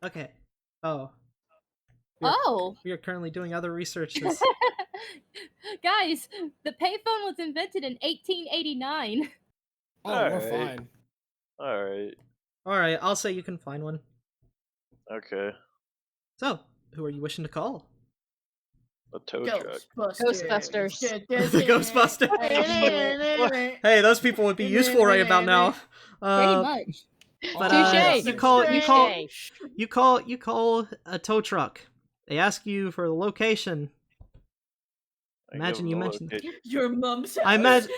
Okay. Oh. Oh. We are currently doing other researches. Guys, the payphone was invented in 1889. Oh, we're fine. Alright. Alright, I'll say you can find one. Okay. So, who are you wishing to call? A tow truck. Ghostbusters. The Ghostbusters. Hey, those people would be useful right about now. Pretty much. But Touché. you call a tow truck. They ask you for the location. Imagine you mentioned your mom's house.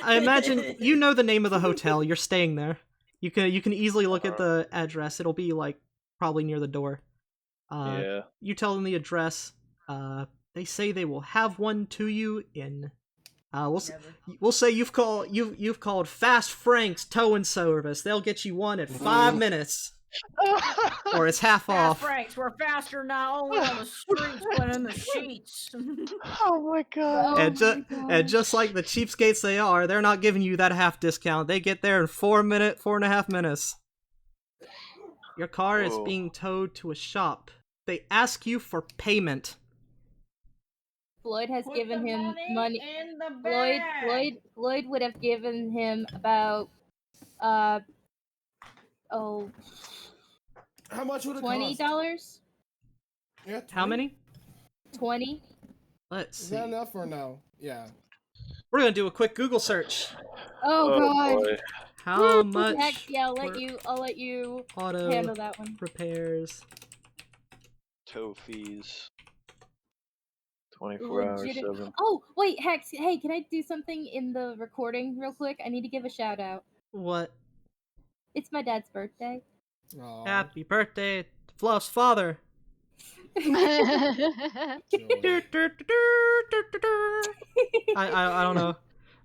I imagine you know the name of the hotel. You're staying there. You can easily look at the address. It'll be like probably near the door. Yeah. You tell them the address. They say they will have one to you in. We'll say you've called Fast Frank's Towing Service. They'll get you one at 5 minutes. Or it's half off. Fast Franks, we're faster not only on the streets but in the sheets. Oh my god. And just like the cheapskates they are, they're not giving you that half discount. They get there in 4.5 minutes. Your car is being towed to a shop. They ask you for payment. Floyd has Put given the him money. in the bag. Floyd would have given him about How much would it $20. cost? Yeah, How many? 20. Let's Is see. that enough or no? Yeah. We're gonna do a quick Google search. Oh god. Boy. How much? Heck, yeah, I'll let you auto handle that one. repairs? Tow fees. 24 hours, 7. Oh, wait, Hex, hey, can I do something in the recording real quick? I need to give a shout out. What? It's my dad's birthday. Aww. Happy birthday to Fluff's father. I don't know.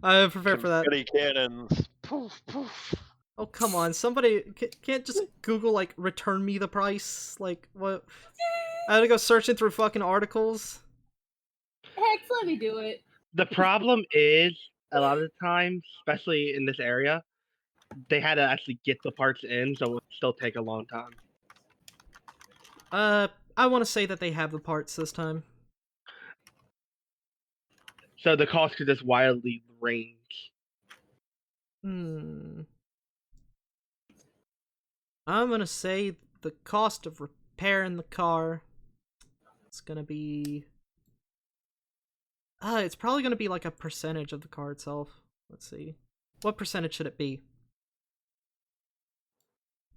I'm prepared for that. Confetti cannons. Poof, poof. Oh, come on. Somebody can't just Google, like, return me the price. Like, what? I had to go searching through fucking articles. Hex, let me do it. The problem is, a lot of the times, especially in this area, they had to actually get the parts in, so it would still take a long time. I want to say that they have the parts this time. So the cost could just wildly range. I'm gonna say the cost of repairing the car, it's gonna be... it's probably gonna be like a percentage of the car itself. Let's see. What percentage should it be?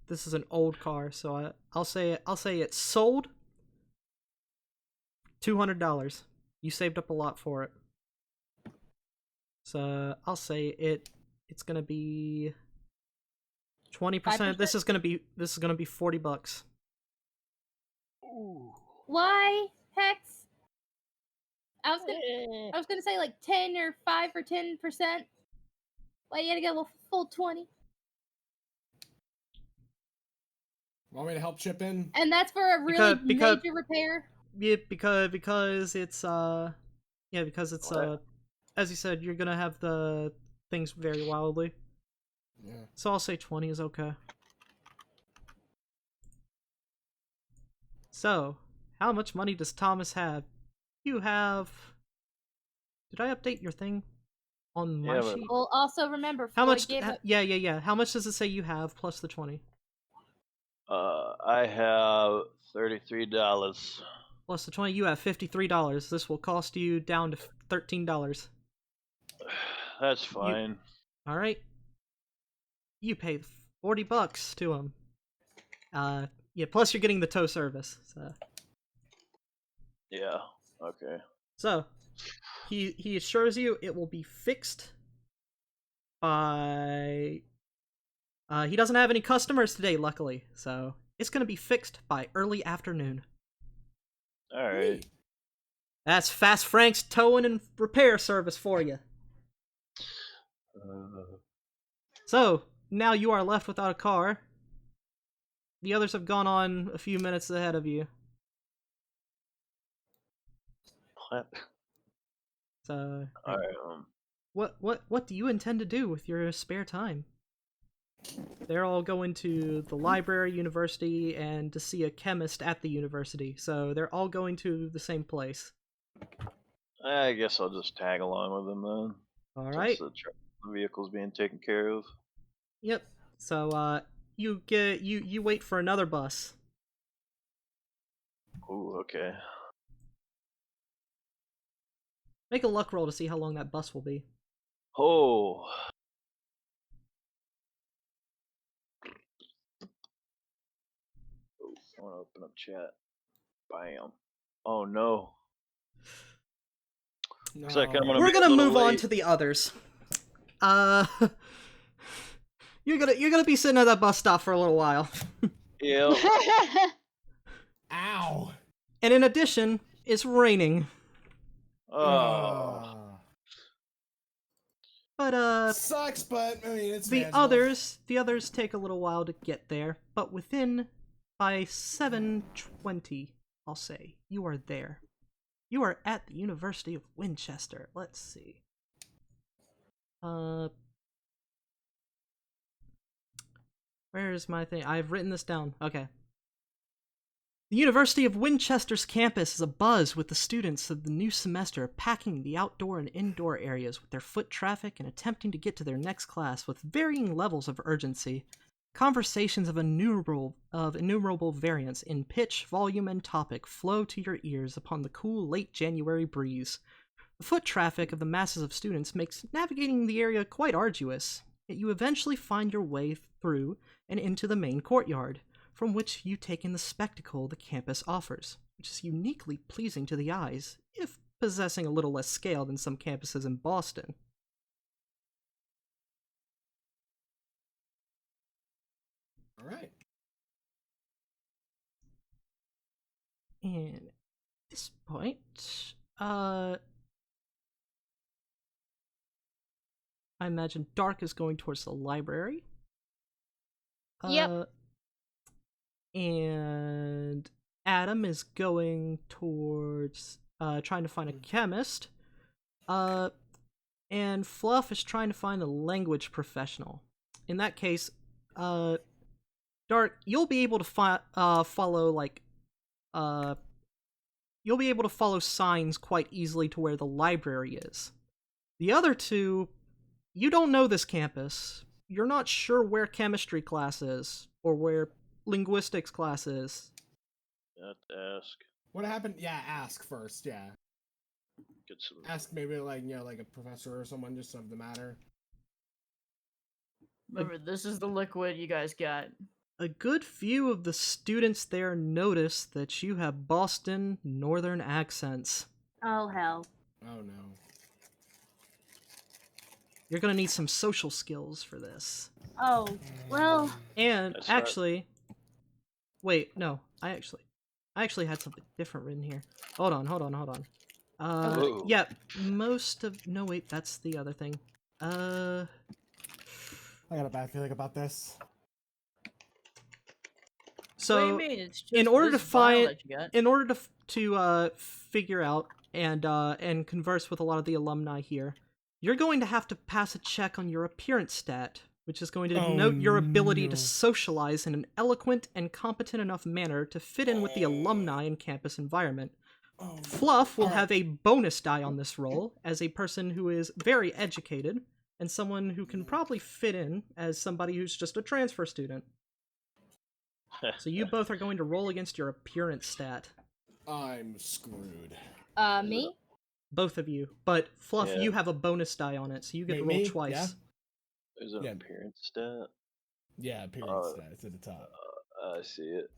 This is an old car, so I'll say it's sold $200. You saved up a lot for it. So I'll say it's gonna be 20%. This is gonna be $40. Ooh. Why, Hex? I was gonna say like 10 or 5 or 10%. Why you gotta go a full 20? Want me to help chip in? And that's for a really major repair? Yeah, because it's as you said, you're gonna have the things vary wildly. Yeah. So I'll say 20 is okay. So, how much money does Thomas have? You have... Did I update your thing on my sheet? Well, also remember, How Floyd much? gave it... Yeah. How much does it say you have plus the 20? I have $33. Plus the 20, you have $53. This will cost you down to $13. That's fine. All right. You pay $40 to him. Yeah. Plus you're getting the tow service. So. Yeah. Okay. So, he assures you it will be fixed by. He doesn't have any customers today, luckily. So it's gonna be fixed by early afternoon. All right. That's Fast Frank's towing and repair service for you. So, now you are left without a car. The others have gone on a few minutes ahead of you. What? So, All right. what do you intend to do with your spare time? They're all going to the library, university, and to see a chemist at the university. So they're all going to the same place. I guess I'll just tag along with them then. All right. Since the vehicle's being taken care of. Yep. So you wait for another bus. Ooh, okay. Make a luck roll to see how long that bus will be. Oh. I want to open up chat. Bam. Oh no. Looks like I'm gonna We're be a gonna little move on late. to the others. You're gonna be sitting at that bus stop for a little while. Yeah. Ow. And in addition, it's raining. Oh. But Sucks, but I mean it's the manageable. others take a little while to get there, but by 7:20, I'll say, you are there. You are at the University of Winchester. Let's see. Where's my thing? I've written this down. Okay. The University of Winchester's campus is abuzz with the students of the new semester packing the outdoor and indoor areas with their foot traffic and attempting to get to their next class with varying levels of urgency. Conversations of innumerable variants in pitch, volume, and topic flow to your ears upon the cool late January breeze. The foot traffic of the masses of students makes navigating the area quite arduous, yet you eventually find your way through and into the main courtyard, from which you take in the spectacle the campus offers, which is uniquely pleasing to the eyes, if possessing a little less scale than some campuses in Boston. All right. And at this point, I imagine Dark is going towards the library. Yep. And Adam is going towards trying to find a chemist. And Fluff is trying to find a language professional. In that case, Dark, you'll be able to follow you'll be able to follow signs quite easily to where the library is. The other two, you don't know this campus. You're not sure where chemistry class is or where linguistics class is. You have to ask. What happened? Yeah, ask first. Yeah, Get some. ask maybe like like a professor or someone just of the matter. Remember, this is the liquid you guys got. A good few of the students there notice that you have Boston Northern accents. Oh hell. Oh no. You're gonna need some social skills for this. Oh well. And That's right. actually, wait, no, I actually had something different written here. Hold on. Whoa. Yeah, no, wait, that's the other thing. I got a bad feeling about this. What do you So, mean? It's just in order to this vial find, that you got. in order to figure out and converse with a lot of the alumni here, you're going to have to pass a check on your appearance stat, which is going to denote your ability to socialize in an eloquent and competent enough manner to fit in with the alumni and campus environment. Oh, Fluff will have a bonus die on this roll as a person who is very educated and someone who can probably fit in as somebody who's just a transfer student. So you both are going to roll against your appearance stat. I'm screwed. Me? Both of you. But Fluff, Yeah. you have a bonus die on it, so you get to Wait, roll me? twice. Yeah? There's an Yeah. appearance stat. Yeah, appearance stat. It's at the top. I see it.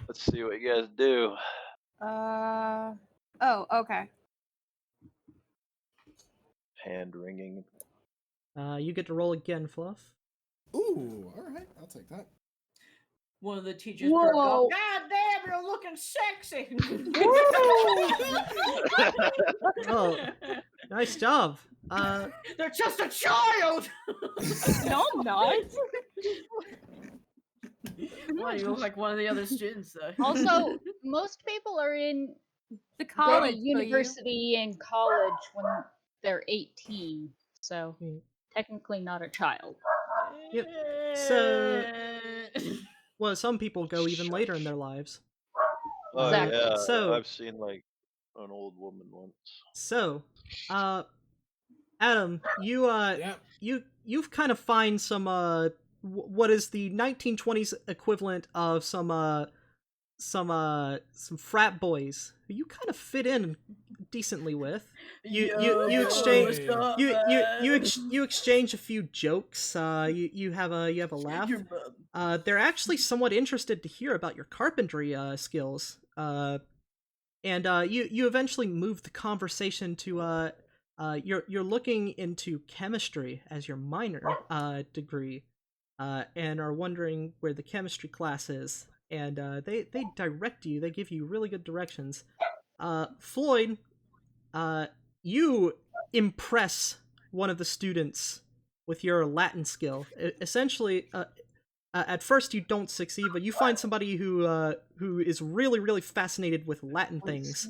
Let's see what you guys do. Oh, okay. Hand ringing. You get to roll again, Fluff. Ooh, all right, I'll take that. One of the teachers Whoa. perk up. God damn, you're looking sexy. Oh, nice job. They're just a child. No, I'm not. Well, you look like one of the other students, though. Also, most people are in The college. the university and college when they're 18, so Hmm. technically not a child. Yep. So, well, some people go even later in their lives. Oh Exactly. yeah, So- I've seen like an old woman once. So, Adam, Yep. you've kind of find some what is the 1920s equivalent of some frat boys who you kind of fit in decently with. You exchange you exchange a few jokes. You have a laugh. They're actually somewhat interested to hear about your carpentry skills. And you eventually move the conversation to you're looking into chemistry as your minor degree, and are wondering where the chemistry class is. And they direct you. They give you really good directions. Floyd, you impress one of the students with your Latin skill. Essentially, at first you don't succeed, but you find somebody who is really fascinated with Latin things.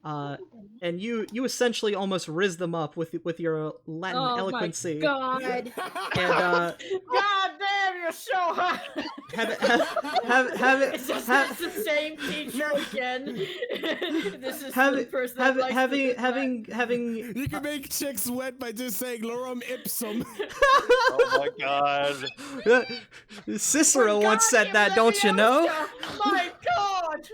And you essentially almost riz them up with your Latin eloquency. Oh my god. And God damn, you're so hot. It's just have the same teacher again. This is the person have, that likes having You can make chicks wet by just saying lorem ipsum. Oh my god. Cicero once said that, don't you know? My god!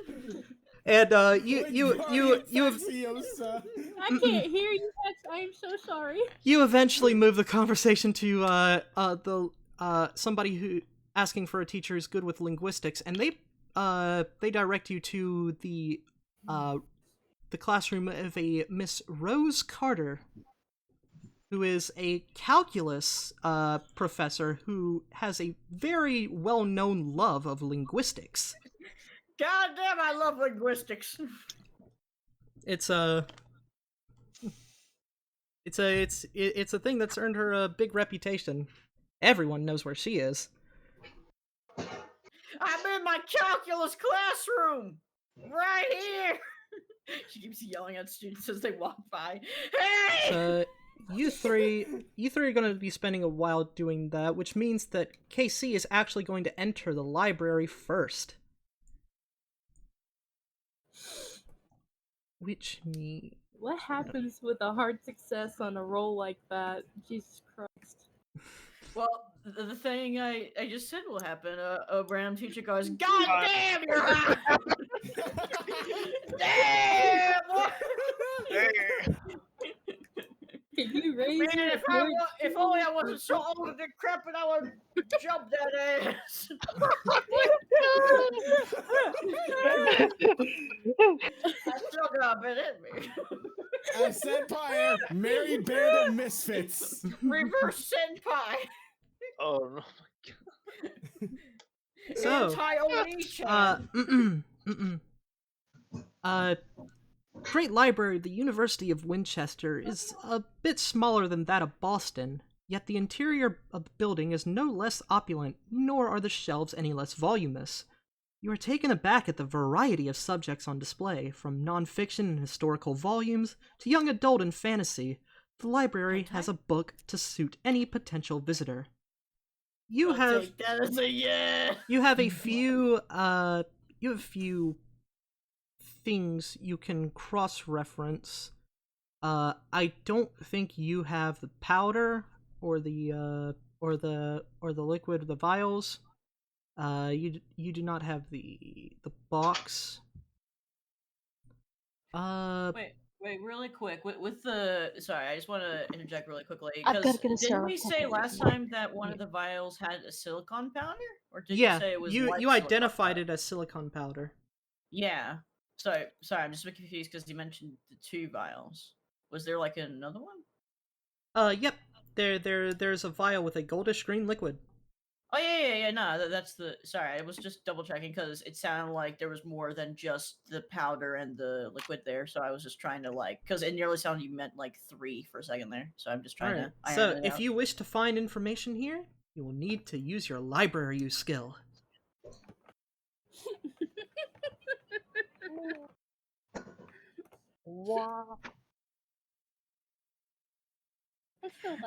And you Faziosa. I can't hear you, Max. I am so sorry. you eventually move the conversation to the somebody who asking for a teacher who's good with linguistics, and they direct you to the classroom of a Miss Rose Carter, who is a calculus professor who has a very well-known love of linguistics. God damn, I love linguistics. It's a thing that's earned her a big reputation. Everyone knows where she is. I'm in my calculus classroom! Right here! She keeps yelling at students as they walk by. Hey! So you three are going to be spending a while doing that, which means that KC is actually going to enter the library first. Which means... What happens with a hard success on a roll like that? Jesus Christ. Well, the thing I just said will happen. A random teacher goes, God damn, you're hot! Damn! Can you raise Man, your if only I wasn't so old and decrepit, I would jump that ass. I still got a bit in me. I said prior, merry band of misfits. Reverse senpai. Oh no. So, Anti-Oni-chan. Great Library of the University of Winchester is a bit smaller than that of Boston, yet the interior of the building is no less opulent, nor are the shelves any less voluminous. You are taken aback at the variety of subjects on display, from non-fiction and historical volumes to young adult and fantasy. The library has a book to suit any potential visitor. You have Take that as a yeah. you have a few things you can cross-reference. I don't think you have the powder or the liquid, the vials. You do not have the box. Wait, really quick. With the sorry, I just want to interject really quickly. I've gotta get a Didn't we syrup. say last time that one of the vials had a silicone powder, or did Yeah, you say it was? you white identified silicone it as silicone powder. Yeah. So sorry, I'm just a bit confused because you mentioned the 2 vials. Was there like another one? Yep. There's a vial with a goldish green liquid. Oh yeah. No, that's the. Sorry, I was just double checking because it sounded like there was more than just the powder and the liquid there. So I was just trying to because it nearly sounded you meant like 3 for a second there. So I'm just trying Alright. to. So if you wish to find information here, you will need to use your library use skill. Wow.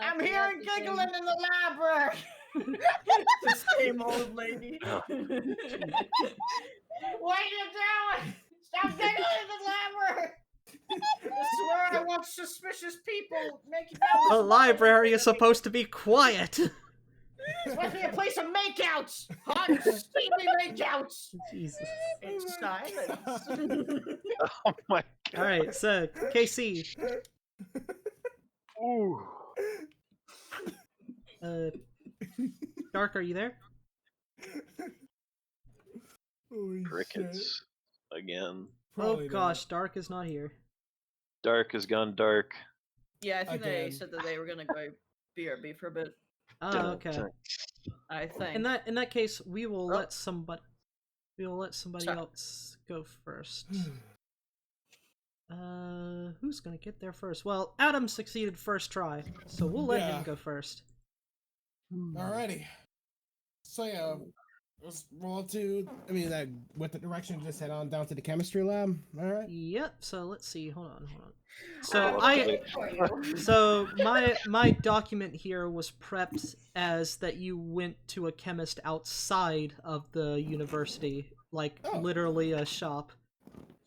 I'm hearing giggling in the library. The same old lady. What are you doing? Stop digging in the library! This is where I watch suspicious people making out with The library is supposed to be quiet. It's supposed to be a place of makeouts! Hot, steamy makeouts! Jesus. It's silence. Oh my god. All right, so KC, Ooh. Dark, are you there? Holy Crickets. Again. Probably Oh gosh, Dark is not here. Dark has gone dark. Yeah, I think they Again. said that they were gonna go BRB for a bit. Oh, Dun, okay. dun. I think. In that case, we will Oh. let somebody Sorry. else go first. Who's gonna get there first? Well, Adam succeeded first try, so we'll let him Yeah. go first. Alrighty. So yeah, let's roll to. With the direction, just head on down to the chemistry lab. All right. Yep. So let's see. Hold on. So Okay. So my document here was prepped as that you went to a chemist outside of the university, like Oh. literally a shop.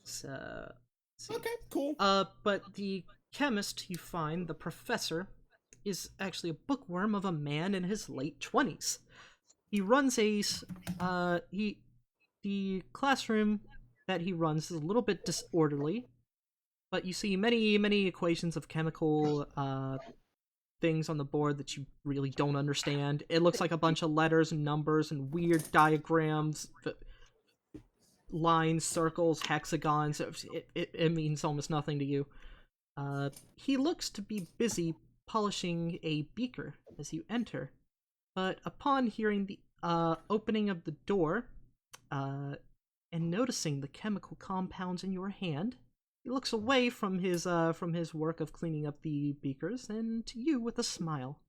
So let's see. Okay. Cool. But the chemist you find, the professor, is actually a bookworm of a man in his late 20s. He runs the classroom that he runs is a little bit disorderly, but you see many equations of chemical things on the board that you really don't understand. It looks like a bunch of letters and numbers and weird diagrams, lines, circles, hexagons. It means almost nothing to you. He looks to be busy polishing a beaker as you enter, but upon hearing the opening of the door and noticing the chemical compounds in your hand, he looks away from his work of cleaning up the beakers and to you with a smile.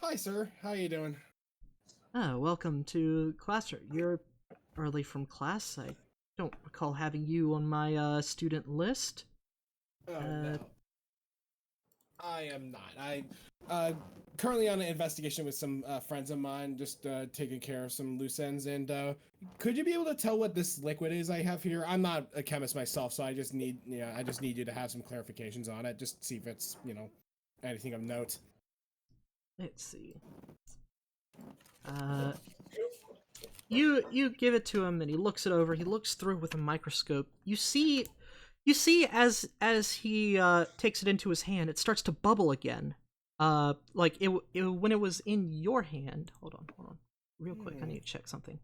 Hi, sir. How you doing? Welcome to class. You're early from class. I don't recall having you on my student list. Oh, no. I am not. I currently on an investigation with some friends of mine, just taking care of some loose ends. And could you be able to tell what this liquid is I have here? I'm not a chemist myself, so I just need you to have some clarifications on it, just see if it's anything of note. Let's see. You give it to him and he looks it over. He looks through with a microscope. You see as he takes it into his hand, it starts to bubble again. Like it when it was in your hand. Hold on, real quick. I need to check something.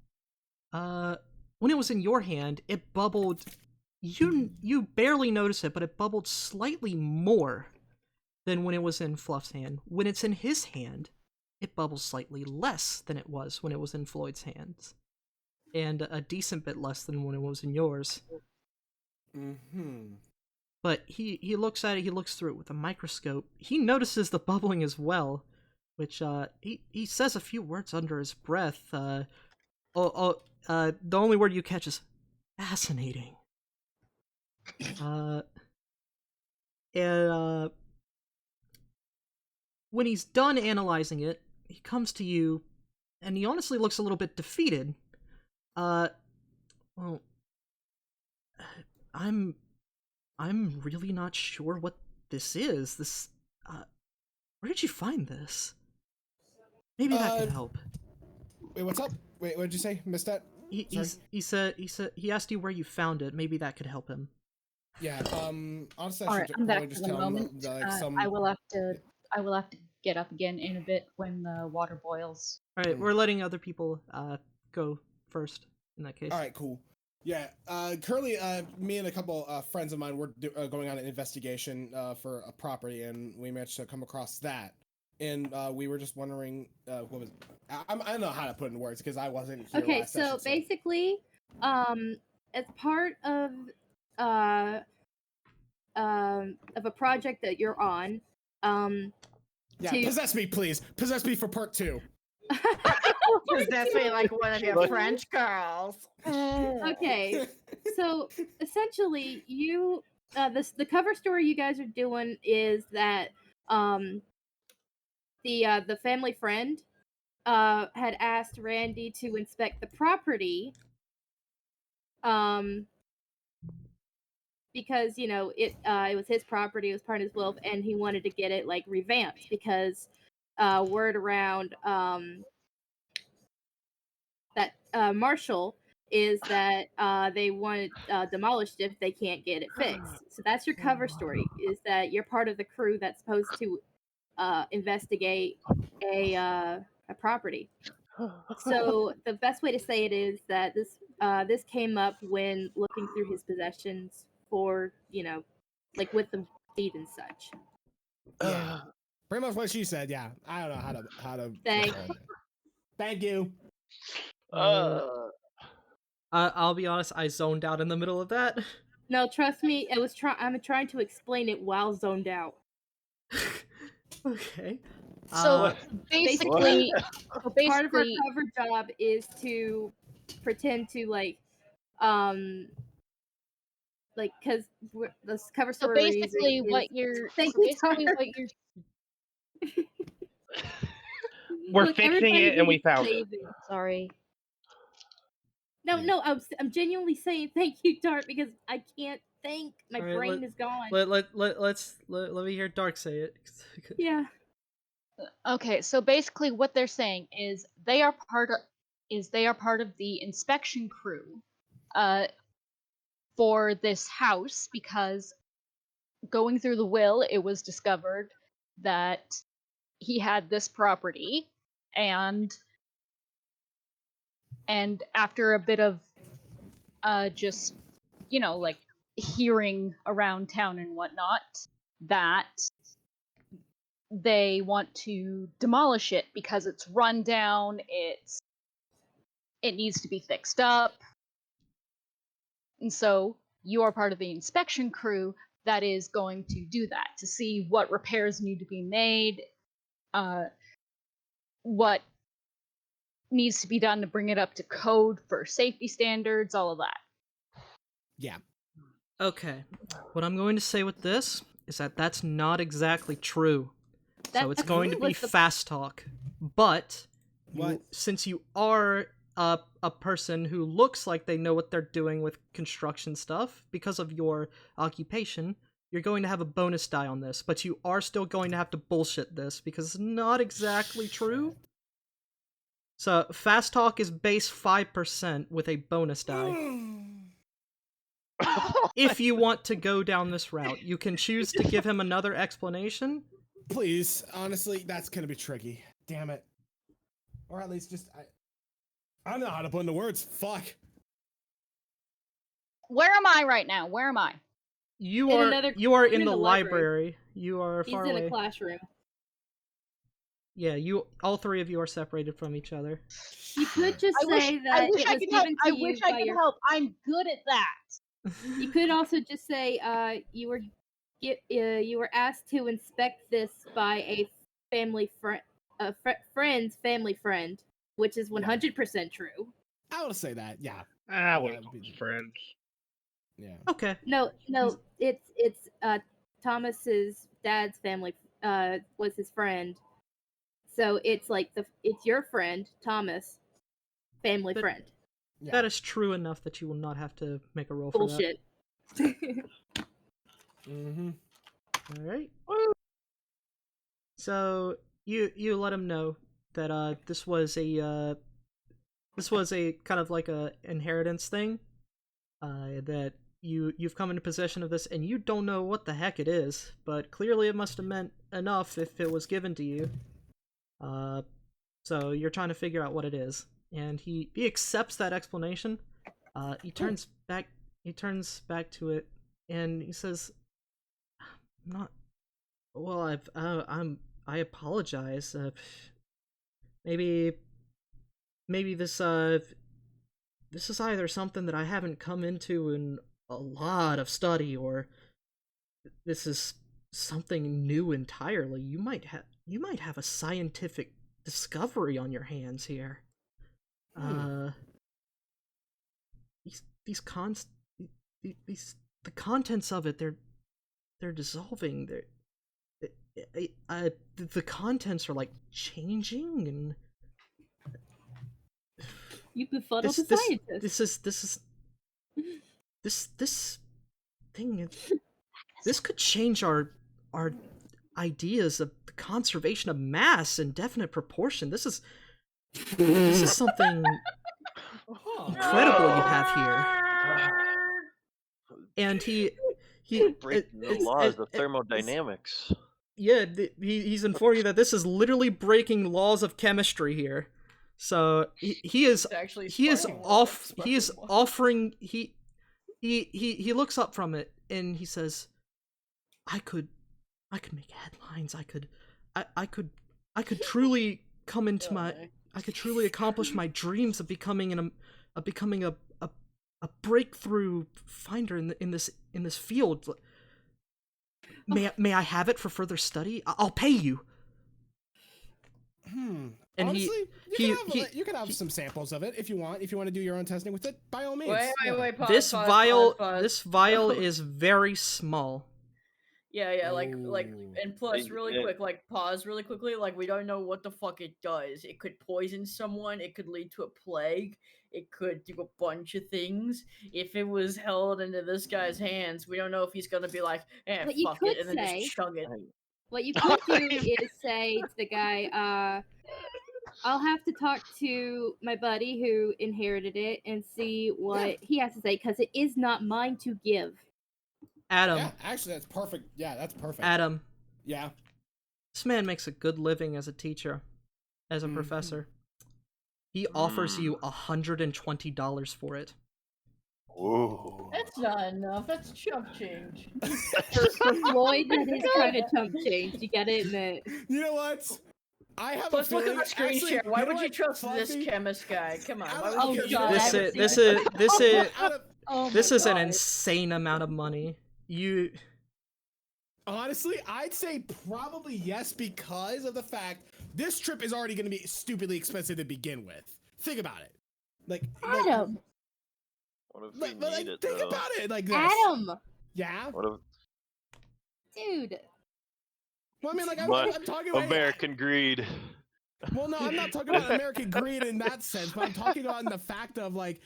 When it was in your hand, it bubbled. You barely notice it, but it bubbled slightly more than when it was in Fluff's hand. When it's in his hand, it bubbles slightly less than it was when it was in Floyd's hands, and a decent bit less than when it was in yours. Mm-hmm. But he looks at it, he looks through it with a microscope. He notices the bubbling as well, which he says a few words under his breath. The only word you catch is fascinating. And when he's done analyzing it, he comes to you, and he honestly looks a little bit defeated. Well, I'm really not sure what this is. This, where did you find this? Maybe that could help. Wait, what's up? Wait, what did you say? Missed that? He said he asked you where you found it. Maybe that could help him. Yeah. Honestly, All I right, should I'm probably back just for the tell moment. them like some. I will have to get up again in a bit when the water boils. All right, we're letting other people go first in that case. All right, cool. Yeah. Currently, me and a couple friends of mine were going on an investigation for a property, and we managed to come across that. And we were just wondering what was. I don't know how to put it in words because I wasn't here Okay, last so session, basically, as part of a project that you're on, yeah, to- possess me, please. Possess me for part 2. Because that's me, like one of your What? French girls. Okay, so essentially, you the cover story you guys are doing is that the family friend had asked Randy to inspect the property, because it was his property, it was part of his will, and he wanted to get it like revamped because word around that Marshall is that they want it demolished if they can't get it fixed. So that's your cover story, is that you're part of the crew that's supposed to investigate a property. So the best way to say it is that this came up when looking through his possessions for, like with the deed and such. Yeah. Pretty much what she said, yeah. I don't know how to Thank respond. Thank you. I'll be honest, I zoned out in the middle of that. No, trust me, I'm trying to explain it while zoned out. Okay. So basically, Part of our cover job is to pretend to because this cover so story. basically what you're We're Look, fixing it and we found it. Sorry. No, I'm genuinely saying thank you, Dart, because I can't think. My brain is gone. Let me hear Dark say it. Yeah. Okay, so basically what they're saying is they are part of the inspection crew for this house, because going through the will, it was discovered that he had this property, and after a bit of just like hearing around town and whatnot, that they want to demolish it because it's run down, it needs to be fixed up. And so you are part of the inspection crew that is going to do that, to see what repairs need to be made, what needs to be done to bring it up to code for safety standards, all of that. Yeah. Okay. What I'm going to say with this is that that's not exactly true. So it's going to be fast talk. But since you are a person who looks like they know what they're doing with construction stuff, because of your occupation, you're going to have a bonus die on this. But you are still going to have to bullshit this, because it's not exactly true. So fast talk is base 5% with a bonus die. If you want to go down this route, you can choose to give him another explanation. Please, honestly, that's gonna be tricky. Damn it. Or at least just I don't know how to put into words. Fuck. Where am I right now? Where am I? You are in the library. You are far away. He's in a classroom. Yeah, all three of you are separated from each other. You could just say that it was given to you by your... help. I'm good at that. You could also just say you were asked to inspect this by a family friend, friend's family friend, which is 100% true. I would say that, yeah. I would be friends. Yeah. Okay. No, it's Thomas's dad's family was his friend, so it's like it's your friend Thomas, family friend. Yeah. That is true enough that you will not have to make a roll for Bullshit. that. Mm-hmm. All right. So you let him know that this was a kind of like a inheritance thing, that you've come into possession of this and you don't know what the heck it is, but clearly it must have meant enough if it was given to you. So you're trying to figure out what it is, and he accepts that explanation. He turns back to it and he says, I apologize. Maybe this is either something that I haven't come into in a lot of study, or this is something new entirely. You might have a scientific discovery on your hands here. The contents of it, they're dissolving. The contents are like changing, and You befuddled the scientist. This thing. This could change our ideas of the conservation of mass in definite proportion. This is something incredible you have here. And he breaking the laws of thermodynamics. Yeah, he's informing you that this is literally breaking laws of chemistry here. So he is offering he looks up from it and he says, I could make headlines. I could truly come into I could truly accomplish my dreams of becoming a breakthrough finder in this field. May I have it for further study? I'll pay you. And honestly, you can have some samples of it if you want. If you want to do your own testing with it, by all means. Wait, pause, this pause. vial is very small. Yeah, like, and plus, really quick, like, pause really quickly, like, we don't know what the fuck it does. It could poison someone, it could lead to a plague, it could do a bunch of things. If it was held into this guy's hands, we don't know if he's gonna be like, fuck it, and then just chug it. What you could do is say to the guy, I'll have to talk to my buddy who inherited it and see what he has to say, because it is not mine to give. Adam. Yeah, actually, that's perfect. Yeah, that's perfect. Adam. Yeah. This man makes a good living as a teacher, as a professor. He offers you $120 for it. Whoa. That's not enough. That's chump change. For Floyd, that is kind of chump change. You gotta admit. You know what? I have Let's a look feeling. at the screen Actually, share. Why would you what, trust Fluffy? this chemist guy? Come on. Why Oh, would you God. trust This is an insane amount of money. Honestly, I'd say probably yes, because of the fact this trip is already going to be stupidly expensive to begin with. Think about it. Adam. What if we need it, think though? about it like this. Adam. Yeah. What if Dude. Well, I mean, like I'm talking about American greed? Well, no, I'm not talking about American greed in that sense, but I'm talking about in the fact of like,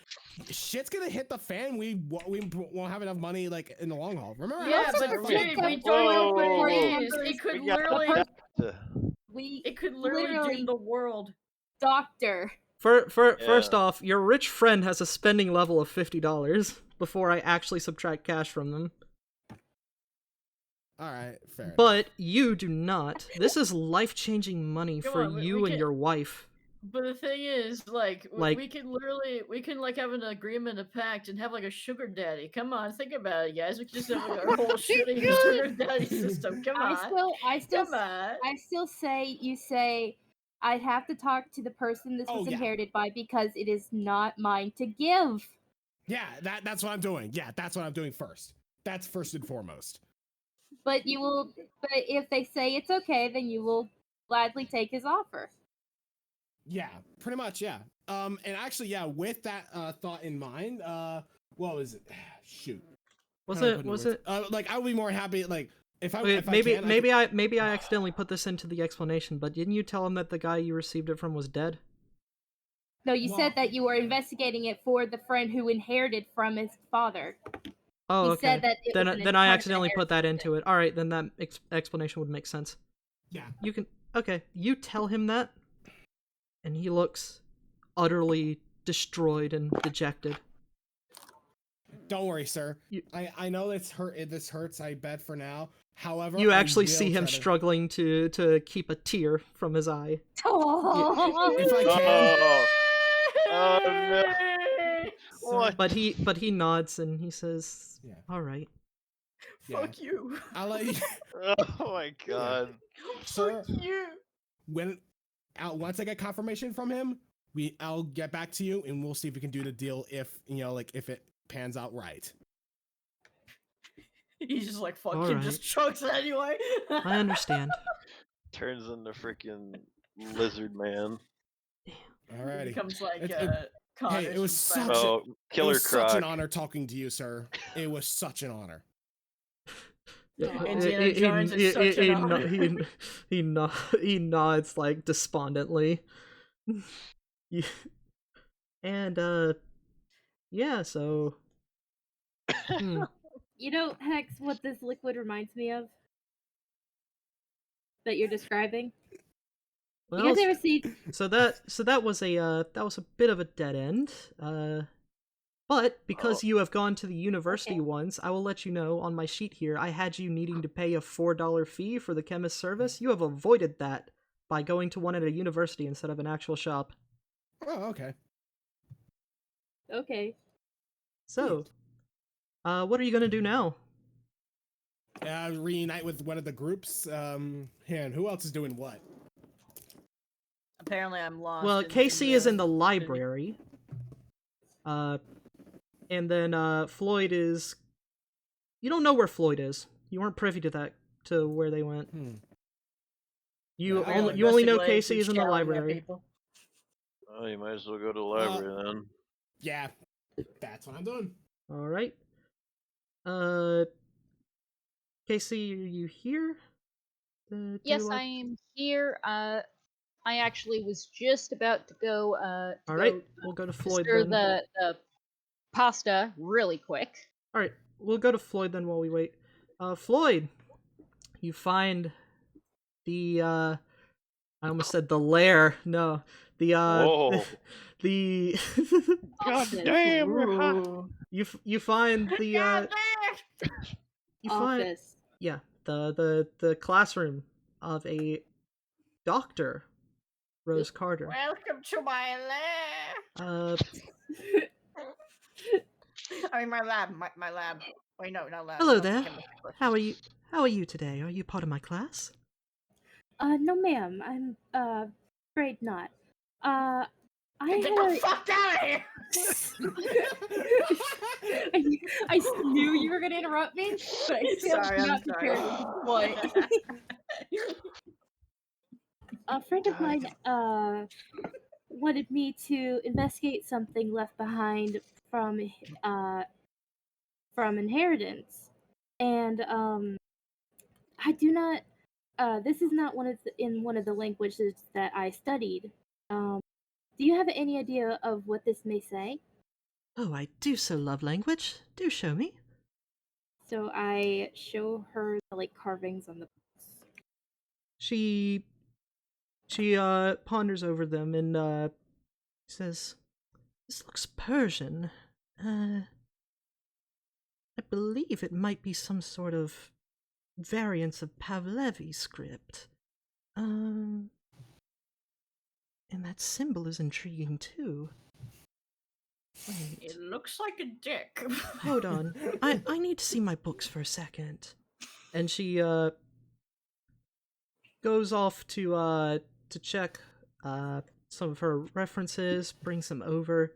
shit's gonna hit the fan. We won't have enough money like in the long haul. Remember? Yeah, but dude, we don't know what it is. It could literally. It could literally doom the world. Doctor. First off, your rich friend has a spending level of $50 before I actually subtract cash from them. All right, fair. But you do not. This is life-changing money for you and your wife. But the thing is, like we can like have an agreement, a pact, and have like a sugar daddy. Come on, think about it, guys. We can just have like our whole shitty sugar daddy system. Come on. I still say you say I'd have to talk to the person this was inherited by because it is not mine to give. Yeah, that's what I'm doing. Yeah, that's what I'm doing first. That's first and foremost. But if they say it's okay, then you will gladly take his offer. Yeah, pretty much, yeah. And actually, yeah, with that thought in mind, what was it? Shoot. Was it? Like, I would be more happy, like, maybe I accidentally put this into the explanation, but didn't you tell him that the guy you received it from was dead? No, you said that you were investigating it for the friend who inherited from his father. Oh, okay. Said that then I accidentally put that into it. All right, then that explanation would make sense. Yeah. You can. Okay, you tell him that, and he looks utterly destroyed and dejected. Don't worry, sir. I know this hurts. I bet for now. However, you actually see him struggling to keep a tear from his eye. Oh, if I can. Oh no. What? But he nods and he says, "All right." Fuck you. I'll let you. Oh my god. Sir, Fuck you. Once I get confirmation from him, I'll get back to you and we'll see if we can do the deal if if it pans out right. He's just like fuck All you, right. just chokes anyway. I understand. Turns into freaking lizard man. Alrighty. Becomes like hey, it was Killer Croc. such an honor talking to you, sir. It was such an honor. Indiana Jones is such an honor. He nods like despondently. And yeah, so You know, Hex, what this liquid reminds me of that you're describing? You well, guys ever see? so that was a bit of a dead end. But because you have gone to the university once, I will let you know on my sheet here, I had you needing to pay a $4 fee for the chemist service. You have avoided that by going to one at a university instead of an actual shop. Oh, okay. Okay. So, what are you gonna do now? Reunite with one of the groups. And who else is doing what? Apparently, I'm lost. Well, Casey is in the library. And then Floyd is. You don't know where Floyd is. You weren't privy to that, to where they went. You only know Casey is in the library. Oh, you might as well go to the library then. Yeah, that's what I'm doing. All right. Casey, are you here? Yes, I am here. I actually was just about to go. All right, we'll go to Floyd stir then. the pasta really quick. All right, we'll go to Floyd then while we wait. Floyd, you find the I almost said the lair. No, the Whoa. the God damn, we're hot. you find the you find Office. yeah the classroom of a Dr. Rose Carter. Welcome to my lab. I mean, my lab. My lab. Wait, no, not lab. Hello no, there. chemistry class. How are you today? Are you part of my class? No, ma'am. I'm afraid not. I Get the fuck out of here! I knew you were gonna interrupt me, but I still Sorry, was I'm not sorry. prepared. What? A friend of mine wanted me to investigate something left behind from inheritance, and I do not. This is not in one of the languages that I studied. Do you have any idea of what this may say? Oh, I do so love language. Do show me. So I show her the like carvings on the books. She ponders over them and says, "This looks Persian. I believe it might be some sort of variance of Pavlevi script. And that symbol is intriguing too. Wait. It looks like a dick. Hold on. I need to see my books for a second." And she goes off to check some of her references, brings them over.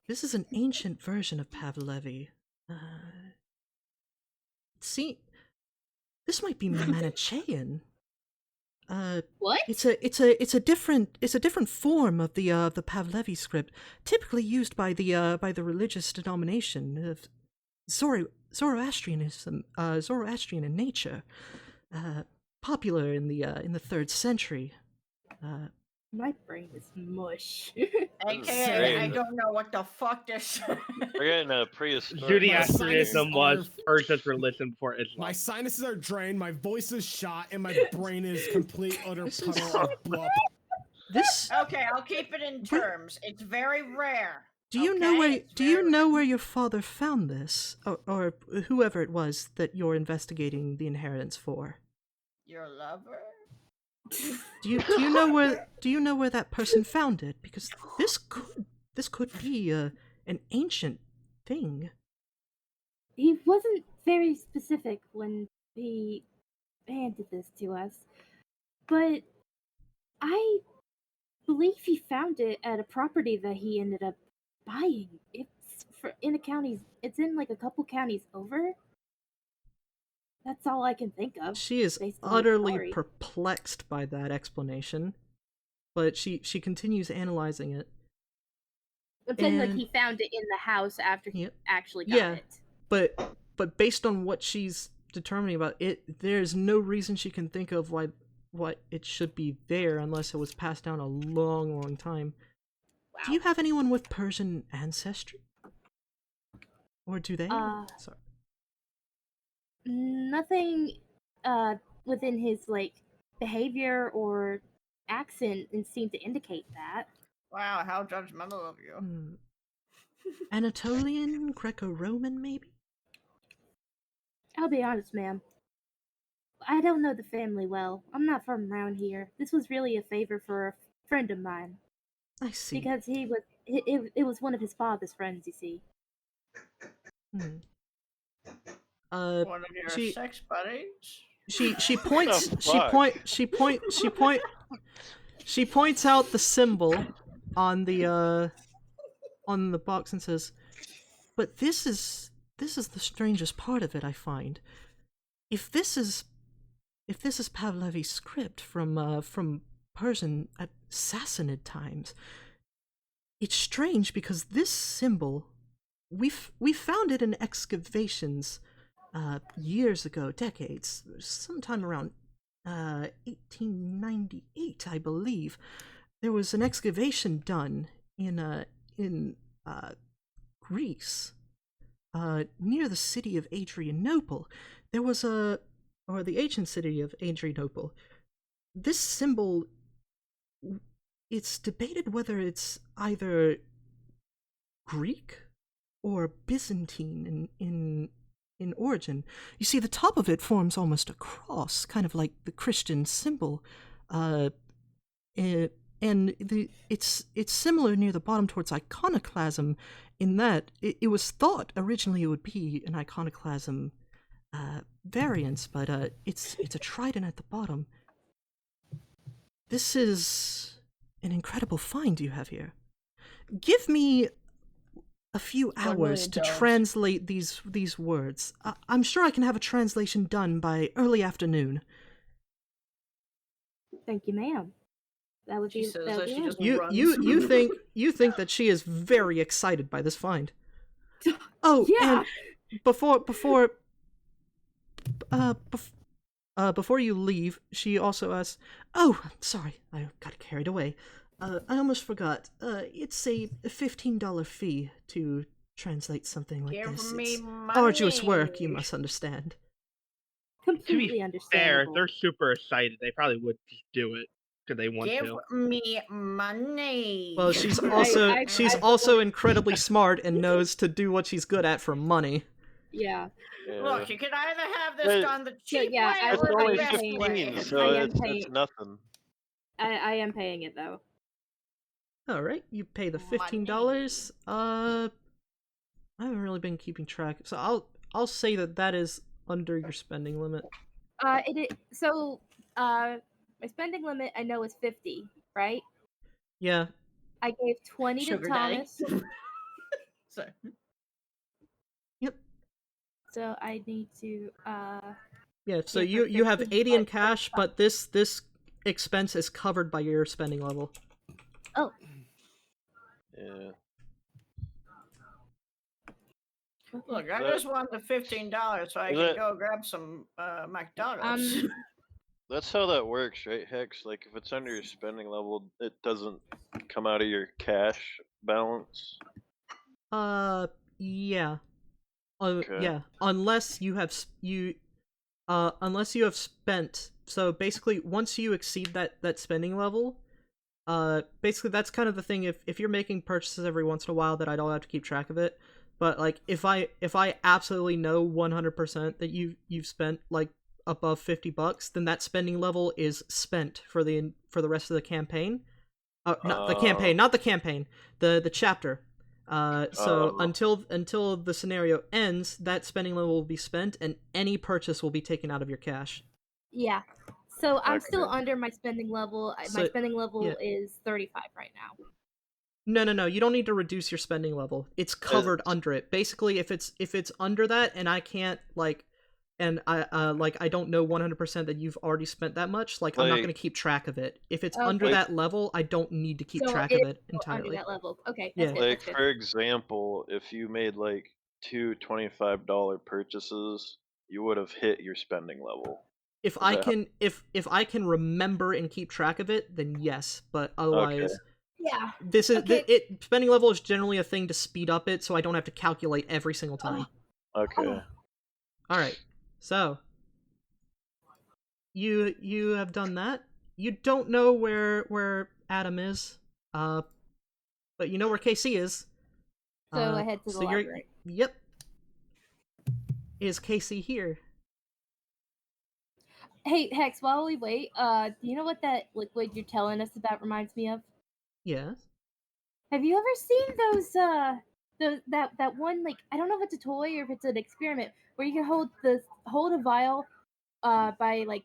This is an ancient version of Pavlevi. See, this might be Manichaean. What? It's a different form of the Pavlevi script, typically used by the religious denomination of Zoroastrianism, Zoroastrian in nature, popular in the 3rd century. My brain is mush. AKA, I don't know what the fuck this. We're getting a prehistoric. Zoroastrianism was Persia's religion before Islam. My sinuses are drained, my voice is shot, and my brain is complete utter puddle of blup. This. Okay, I'll keep it in terms. It's very rare. Do you know where your father found this, or whoever it was that you're investigating the inheritance for? Your lover? Do you know where that person found it? Because this could be an ancient thing. He wasn't very specific when he handed this to us, but I believe he found it at a property that he ended up buying. It's in like a couple counties over. That's all I can think of. She is utterly perplexed by that explanation, but she continues analyzing it. But then, like, he found it in the house after he actually got it. But based on what she's determining about it, there's no reason she can think of why what it should be there unless it was passed down a long time. Wow. Do you have anyone with Persian ancestry? Or do they? Sorry. Nothing within his behavior or accent and seem to indicate that. Wow, how judgmental of you. Anatolian, Greco-Roman, maybe? I'll be honest, ma'am. I don't know the family well. I'm not from around here. This was really a favor for a friend of mine. I see. Because it was one of his father's friends, you see. One of your sex buddies? She points out the symbol on the box and says, "But this is the strangest part of it, I find. If this is Pavlovi's script from Persian Sassanid times, it's strange because this symbol we found it in excavations years ago, decades, sometime around 1898, I believe. There was an excavation done in Greece, near the city of Adrianople. There was or the ancient city of Adrianople. This symbol, it's debated whether it's either Greek or Byzantine in origin. You see, the top of it forms almost a cross, kind of like the Christian symbol, and it's similar near the bottom towards iconoclasm, in that it was thought originally it would be an iconoclasm variance, but it's a trident at the bottom. This is an incredible find you have here. Give me a few hours to translate these words. I'm sure I can have a translation done by early afternoon. Thank you, ma'am. That would be. She says that she just You think that she is very excited by this find. Oh, yeah. And before you leave, she also asks, "Oh, sorry, I got carried away. I almost forgot. It's a $15 fee to translate something like this. Give me It's money. arduous work, you must understand." Completely Fair, understandable. they're super excited. They probably would just do it because they want Give to. me money. Well, she's I also incredibly smart and knows to do what she's good at for money. Yeah. Look, you can either have this done the cheap yeah, way I It's or will the only be best paying way. 15, so I am it's paying- nothing. I am paying it though. All right, you pay the $15. I haven't really been keeping track, so I'll say that is under your spending limit. My spending limit I know is 50, right? Yeah. I gave 20 Sugar to daddy. Thomas, Sorry. Yep. so I need to Yeah. So Yeah, for you have 15, 80 in but- cash, but this expense is covered by your spending level. Oh, Yeah. Look, I But- just want the $15 so I Is can it- go grab some McDonald's. That's how that works, right, Hex? Like, if it's under your spending level, it doesn't come out of your cash balance. Yeah. Okay. Yeah. Unless you have spent. So basically, once you exceed that spending level, basically that's kind of the thing. If you're making purchases every once in a while, that I don't have to keep track of it. But like, if I absolutely know 100% that you've spent like above $50, then that spending level is spent for the rest of the campaign. Not the campaign, the chapter. So until the scenario ends, that spending level will be spent, and any purchase will be taken out of your cash. yeah. So I'm Okay. still under my spending level. So- My spending level yeah. is 35 right now. No. You don't need to reduce your spending level. It's covered under it. Basically, if it's under that, and I can't and I don't know 100% that you've already spent that much. Like, I'm not gonna keep track of it. If it's under Okay. that level, I don't need to keep So track it of is it still under entirely. that level. Okay. Yeah. That's good. Like, That's good. for example, if you made like two $25 purchases, you would have hit your spending level. If Is I that can if I can remember and keep track of it, then yes. But otherwise, Yeah. this is Okay. spending level is generally a thing to speed up it, so I don't have to calculate every single time. Okay. All right, so you have done that. You don't know where Adam is, but you know where KC is. So I head to the library. Yep. Is KC here? Hey, Hex, while we wait, do you know what that liquid you're telling us about reminds me of? Yes. Have you ever seen that one, like, I don't know if it's a toy or if it's an experiment, where you can hold a vial by like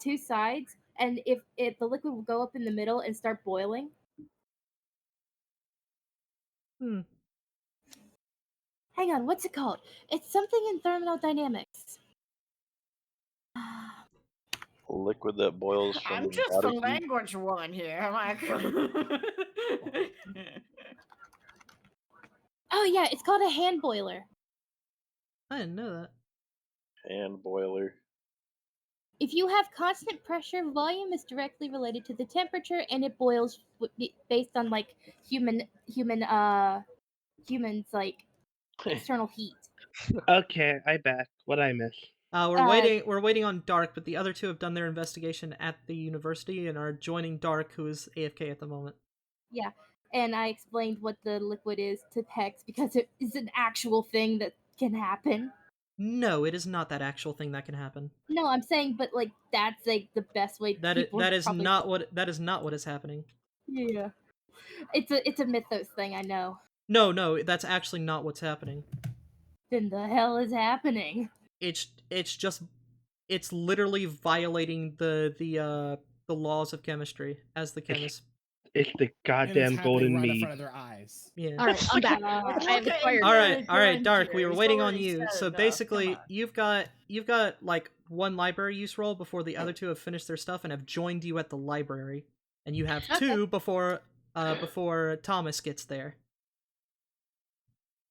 two sides, and if the liquid will go up in the middle and start boiling? Hmm. Hang on, what's it called? It's something in thermodynamics. Liquid that boils from I'm the just a body heat. language woman here. I'm like. Oh yeah, it's called a hand boiler. I didn't know that. Hand boiler. If you have constant pressure, volume is directly related to the temperature, and it boils based on like humans like external heat. Okay, I bet. What I miss? We're waiting on Dark, but the other two have done their investigation at the university and are joining Dark, who is AFK at the moment. Yeah, and I explained what the liquid is to Hex because it is an actual thing that can happen. No, it is not that actual thing that can happen. No, I'm saying, but like that's like the best way. That is not what is happening. Yeah, it's a mythos thing. I know. No, that's actually not what's happening. Then the hell is happening? It's literally violating the laws of chemistry as the chemist. It's the And it's goddamn happening golden right in meat. front of their eyes. Yeah. All right, I'm back. I have acquired. All right, Dark. here. We were He's waiting on already you. said So enough. basically, Come on. you've got like one library use roll before the other two have finished their stuff and have joined you at the library, and you have two before Thomas gets there.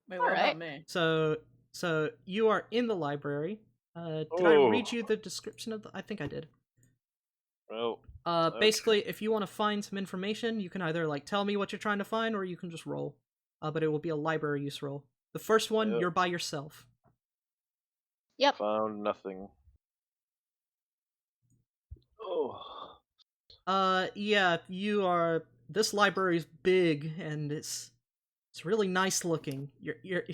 Wait, what Alright. about me? So you are in the library. Did I read you the description of the? I think I did. Oh. Basically, if you want to find some information, you can either like tell me what you're trying to find, or you can just roll. But it will be a library use roll. The first one, Yep. you're by yourself. Yep. Found nothing. Oh. Yeah, you are. This library is big and it's really nice looking. You're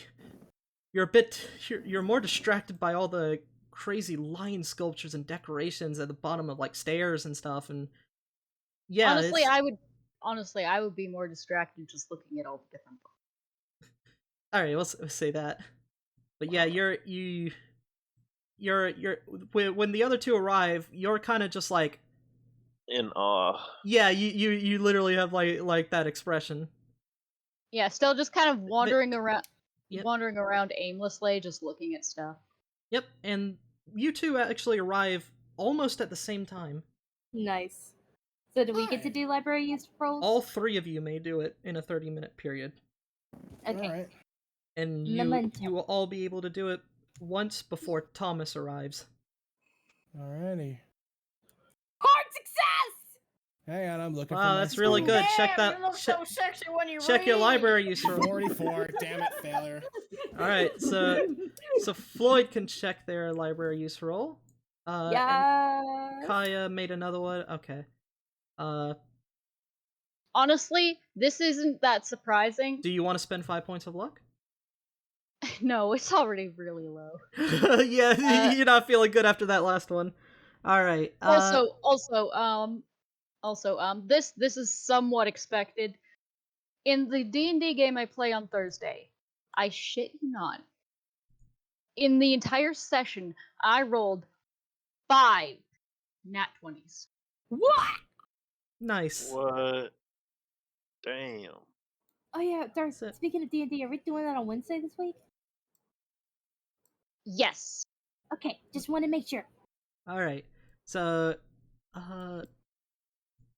a bit. You're more distracted by all the crazy lion sculptures and decorations at the bottom of like stairs and stuff. And yeah, Honestly, I would be more distracted just looking at all the different books. All right, let's say that. But yeah, when the other two arrive, you're kind of just like In awe. yeah, you literally have like that expression. Yeah, still just kind of wandering around, Yep. wandering around aimlessly, just looking at stuff. Yep, and you two actually arrive almost at the same time. Nice. So do we get to do library use rolls? All three of you may do it in a 30-minute period. Okay. All right. And Memento. you will all be able to do it once before Thomas arrives. Alrighty. Hard success! Hang on, I'm looking. Wow, for that's my really school. good. Check Damn, that. You look so sexy when you Check your read. library use roll. 44. Damn it, failure. All right, so Floyd can check their library use roll. And Yeah. Kaya made another one. Okay. Honestly, this isn't that surprising. Do you want to spend 5 points of luck? No, it's already really low. Yeah, you're not feeling good after that last one. All right. This is somewhat expected. In the D&D game I play on Thursday, I shit you not, in the entire session, I rolled 5 nat 20s. What? Nice. What? Damn. Oh yeah, Darth, So- speaking of D&D, are we doing that on Wednesday this week? Yes. Okay, just want to make sure. All right. So,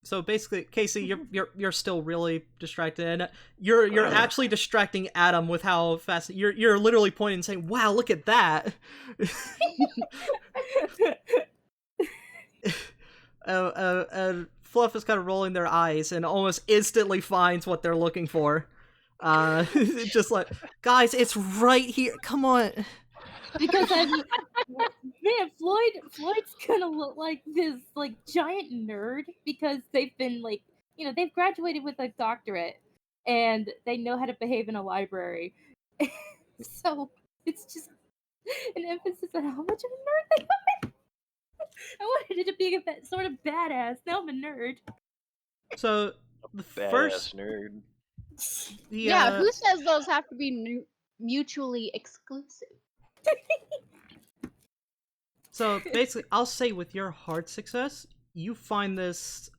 so basically, Casey, you're still really distracted, and you're actually distracting Adam with how fast you're literally pointing and saying, "Wow, look at that!" Fluff is kind of rolling their eyes and almost instantly finds what they're looking for. Just like, guys, it's right here. Come on. Because man, Floyd's gonna look like this like giant nerd because they've been like, they've graduated with a doctorate and they know how to behave in a library. So it's just an emphasis on how much of a nerd they are. I wanted it to be a sort of badass. Now I'm a nerd. So the Badass first nerd. Yeah, who says those have to be mutually exclusive? So basically, I'll say with your hard success, you find this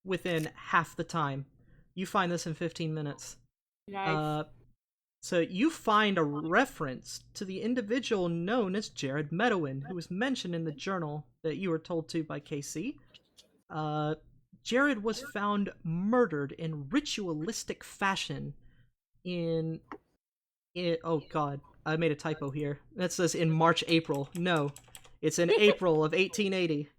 within half the time. You find this in 15 minutes. Nice. So you find a reference to the individual known as Jared Medowin, who was mentioned in the journal that you were told to by KC. Jared was found murdered in ritualistic fashion in oh god, I made a typo here. That says in March, April. No, it's in April of 1880.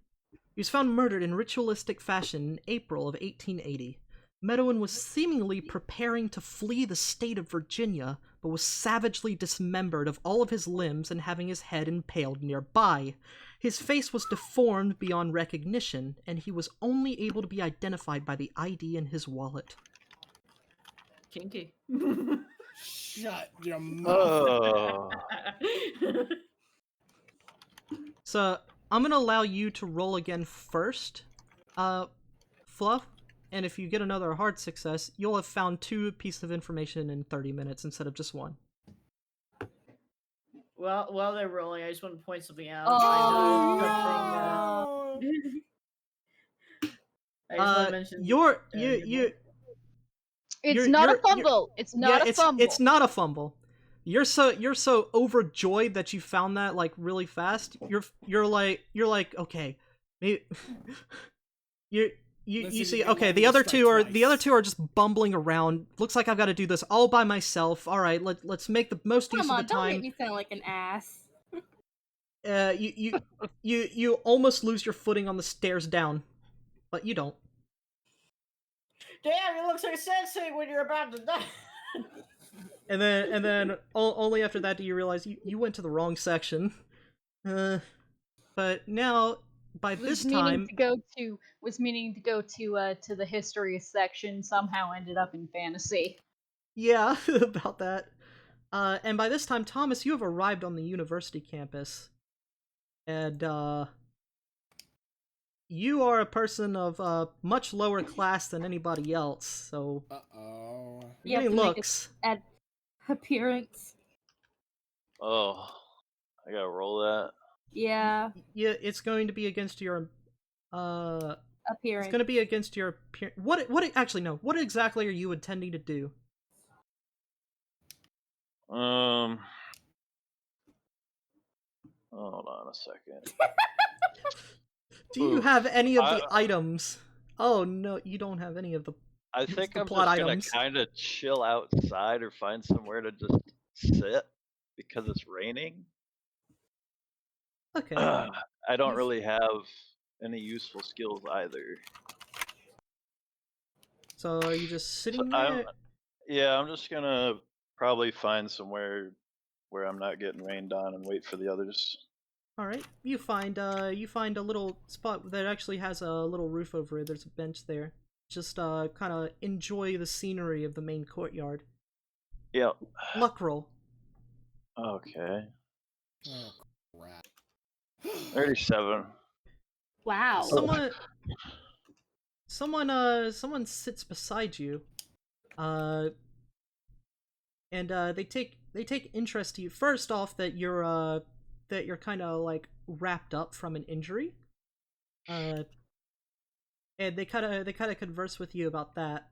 He was found murdered in ritualistic fashion in April of 1880. Medowin was seemingly preparing to flee the state of Virginia, but was savagely dismembered of all of his limbs and having his head impaled nearby. His face was deformed beyond recognition, and he was only able to be identified by the ID in his wallet. Kinky. Shut your mouth. Oh. So, I'm gonna allow you to roll again first, Fluff, and if you get another hard success, you'll have found 2 pieces of information in 30 minutes instead of just 1. Well, while they're rolling, I just want to point something out. Oh, no! I just want to mention. It's not a fumble. It's not a fumble. It's not a fumble. You're so overjoyed that you found that like really fast. You're like okay, maybe you see okay. The other two are just bumbling around. Looks like I've got to do this all by myself. All right, let's make the most use of the time. Don't make me sound like an ass. You almost lose your footing on the stairs down, but you don't. Damn, you look so sensy when you're about to die. And then only after that do you realize you went to the wrong section. But now by this time was meaning to go to the history section, somehow ended up in fantasy. Yeah, about that. And by this time, Thomas, you have arrived on the university campus. And you are a person of much lower class than anybody else, so Yeah, any looks at appearance. Oh, I gotta roll that. Yeah. Yeah, it's going to be against your appearance. It's going to be against your appearance. What actually no? What exactly are you intending to do? Hold on a second. Do you have any of the items? Oh no, you don't have any of the. I think the I'm just plot gonna items. kind of chill outside or find somewhere to just sit because it's raining. Okay. I don't really have any useful skills either. So are you just sitting there? I'm just gonna probably find somewhere where I'm not getting rained on and wait for the others. All right. You find a little spot that actually has a little roof over it. There's a bench there. Just kind of enjoy the scenery of the main courtyard. Yep. Luck roll. Okay. Oh, crap. 37. Wow. Someone sits beside you. And they take interest to you. First off, that you're kind of like wrapped up from an injury. And they kind of converse with you about that.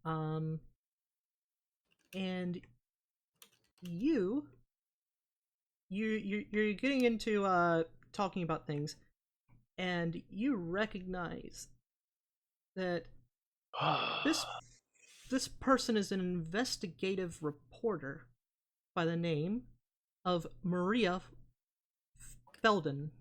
And you're getting into talking about things, and you recognize that this person is an investigative reporter by the name of Maria Felden.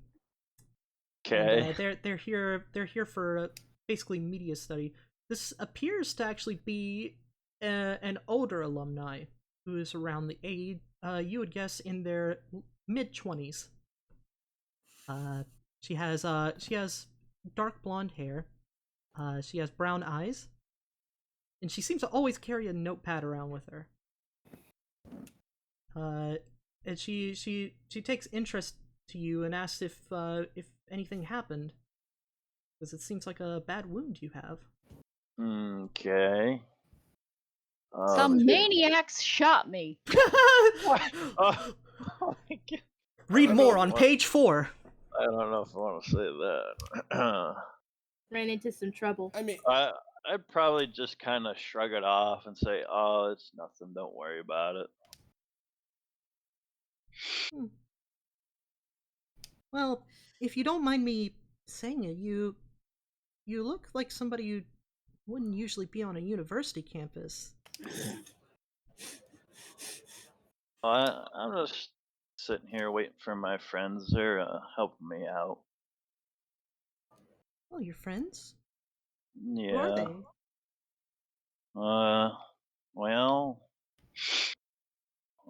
Okay. And, they're here for basically media study. This appears to actually be an older alumni who is around the age you would guess in their mid-20s. She has dark blonde hair. She has brown eyes, and she seems to always carry a notepad around with her. And she takes interest to you and asks if anything happened, because it seems like a bad wound you have. Okay. Some maniacs shot me. Oh my God. Read more on page 4. I don't know if I want to say that. Ran into some trouble. I mean, I'd probably just kind of shrug it off and say, "Oh, it's nothing. Don't worry about it." Well, if you don't mind me saying it, you look like somebody who wouldn't usually be on a university campus. I'm just sitting here waiting for my friends. They're helping me out. Oh, your friends? Yeah. Who are they? Well, oh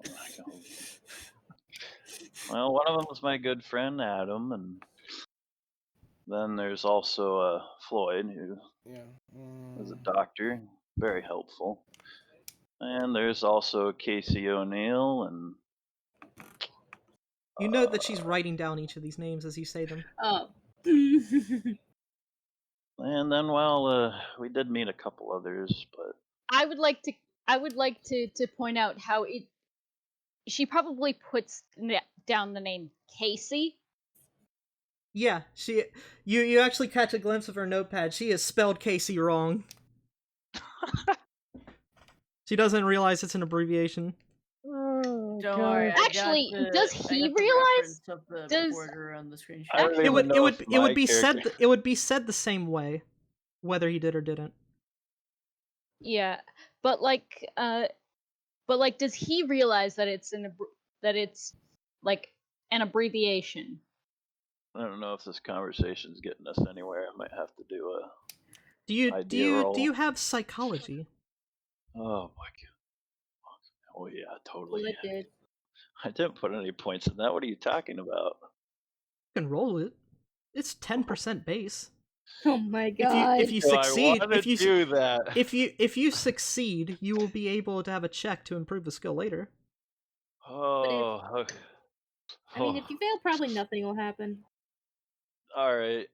my God. Well, one of them was my good friend Adam, and then there's also Floyd, who is a doctor, very helpful. And there's also Casey O'Neill, and You note that she's writing down each of these names as you say them. Oh. and then well, we did meet a couple others, but I would like to point out how she probably puts down the name Casey. Yeah, you actually catch a glimpse of her notepad. She has spelled Casey wrong. She doesn't realize it's an abbreviation. Don't worry. Actually, does he realize? On the screenshot? I don't even know if it would be character- said it would be said the same way, whether he did or didn't. Yeah, but does he realize that it's like an abbreviation? I don't know if this conversation's getting us anywhere. I might have to do a. Do you have psychology? Oh my God. Oh yeah, totally. Well, it did. I didn't put any points in that. What are you talking about? You can roll it. It's 10% base. Oh my God. If you So succeed, I want to do that. if you succeed, you will be able to have a check to improve the skill later. Oh, okay. I mean, if you fail, probably nothing will happen. All right.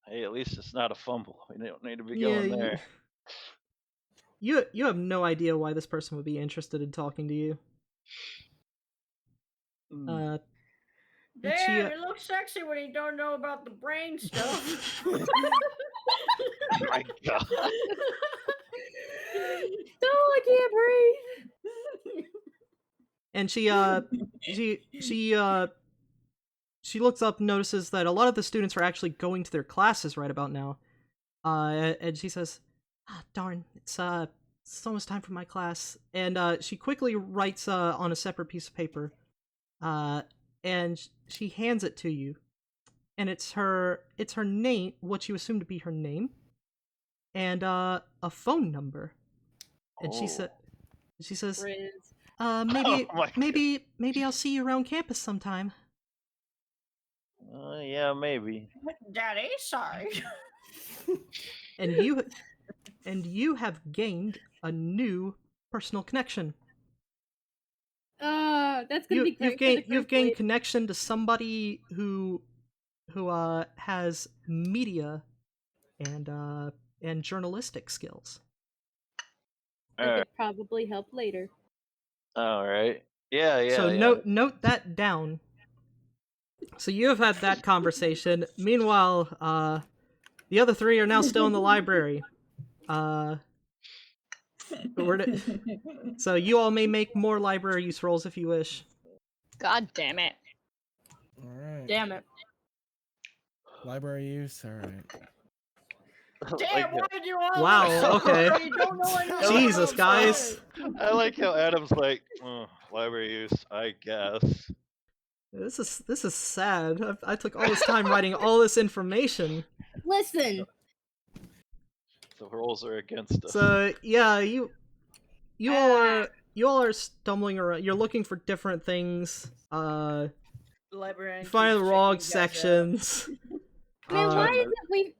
Hey, at least it's not a fumble. We don't need to be going there. You have no idea why this person would be interested in talking to you. Damn, it looks sexy when you don't know about the brain stuff. Oh my God. No, I can't breathe. And she looks up and notices that a lot of the students are actually going to their classes right about now. And she says, darn, it's almost time for my class. And she quickly writes on a separate piece of paper. And she hands it to you. And it's her name, what you assume to be her name, and a phone number. And she says, maybe I'll see you around campus sometime. Yeah, maybe. Daddy, sorry. And you have gained a new personal connection. That's gonna be great. You've gained connection to somebody who has media and journalistic skills. That could probably help later. All right. Yeah. So yeah. note that down. So you have had that conversation. Meanwhile, the other three are now still in the library. So you all may make more library use rolls if you wish. God damn it. Alright. Damn it. Library use, alright. Damn, why did you all Wow, okay. You don't know anything Jesus, about guys. I like how Adam's like, library use, I guess. This is sad. I took all this time writing all this information. Listen. The rolls are against us. So yeah, you all are stumbling around. You're looking for different things. The librarian You find the keeps wrong checking you guys out. sections. Man,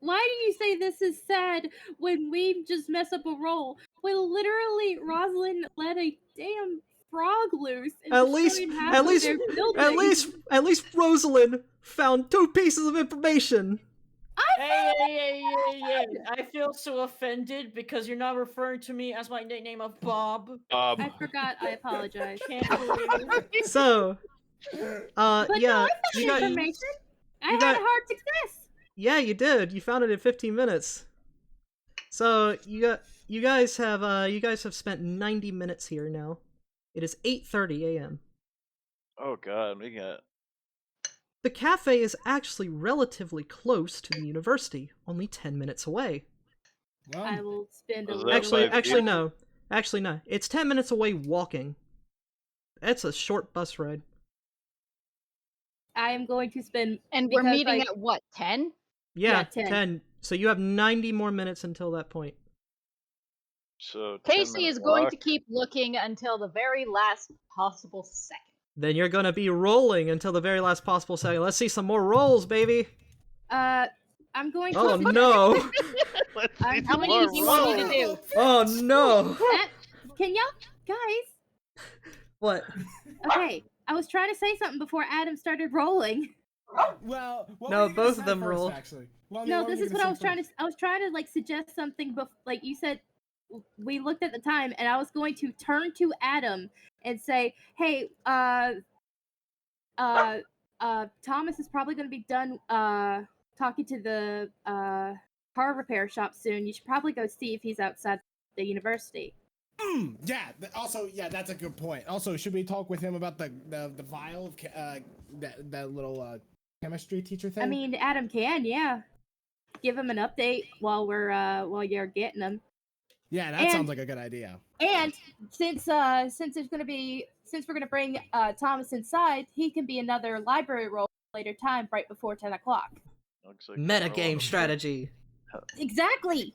why do you say this is sad when we just mess up a roll? When literally Rosalyn let a damn frog loose and At destroyed half of their building. At least Rosalyn found 2 pieces of information. Hey, I feel so offended because you're not referring to me as my nickname of Bob. I forgot. I apologize. Can't believe it. So, But yeah, no, I found information. I had a hard success. Yeah, you did. You found it in 15 minutes. So you guys have spent 90 minutes here now. It is 8:30 a.m. Oh god, we got. The cafe is actually relatively close to the university, only 10 minutes away. I will spend a Was little. that Actually no. Actually no. It's 10 minutes away walking. That's a short bus ride. I am going to spend. And we're meeting at what, 10? Yeah, 10. 10. So you have 90 more minutes until that point. So Casey is going to keep looking until the very last possible second. Then you're gonna be rolling until the very last possible second. Let's see some more rolls, baby. I'm going to. Oh no! How many do you want me to do? Oh no! Can y'all guys? What? Okay, I was trying to say something before Adam started rolling. Well, what No, were you gonna both of say them first, rolled. Actually, well, No, what this were you is what gonna I was say trying to. first? I was trying to like suggest something, like you said. We looked at the time, and I was going to turn to Adam and say, "Hey, Thomas is probably going to be done talking to the car repair shop soon. You should probably go see if he's outside the university." Yeah. Also, yeah, that's a good point. Also, should we talk with him about the vial of that little chemistry teacher thing? I mean, Adam can, yeah. Give him an update while you're getting them. Yeah, that sounds like a good idea. And since we're gonna bring Thomas inside, he can be another library role later time, right before 10 o'clock. Like Metagame strategy. Exactly.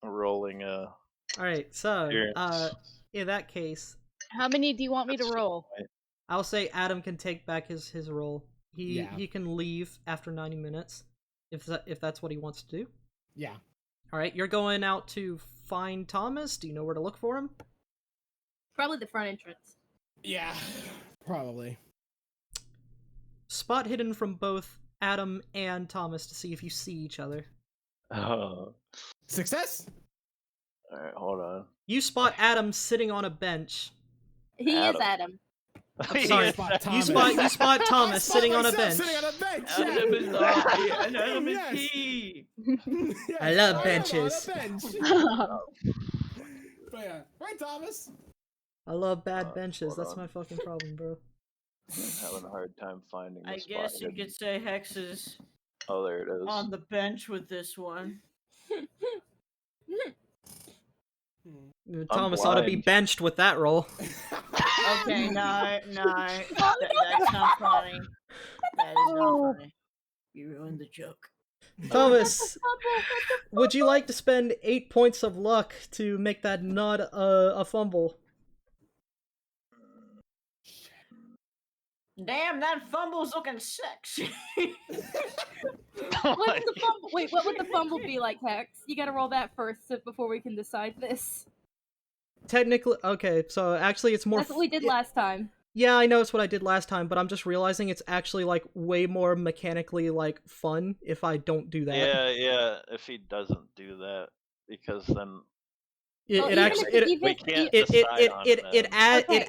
Rolling Alright, so, Appearance. in that case, How many do you want me to roll? I'll say Adam can take back his role. Yeah. He can leave after 90 minutes, if that's what he wants to do. Yeah. Alright, you're going out to find Thomas? Do you know where to look for him? Probably the front entrance. Yeah. Probably. Spot hidden from both Adam and Thomas to see if you see each other. Oh. Success. All right, hold on. You spot Adam sitting on a bench. He is Adam. I'm sorry. You spot Thomas sitting on a bench. Sitting on a bench. Adam is Yeah. Adam is Yes. he. Yes, I love on a benches. bench. But yeah, right, Thomas. I love bad Hold benches. That's on. my fucking problem, bro. I'm having a hard time finding the I spot guess you hidden. could say Hex is Oh, there it is. on the bench with this one. Thomas ought to be blind. benched with that roll. Okay, no, that's not funny. That is not funny. You ruined the joke. Thomas, would you like to spend 8 points of luck to make that not a fumble? Damn, that fumble's looking sexy. What's the fumble? Wait, what would the fumble be like, Hex? You gotta roll that first before we can decide this. Technically, okay, so actually it's more... That's what we did last time. Yeah, I know it's what I did last time, but I'm just realizing it's actually, like, way more mechanically, like, fun if I don't do that. Yeah, if he doesn't do that, because then It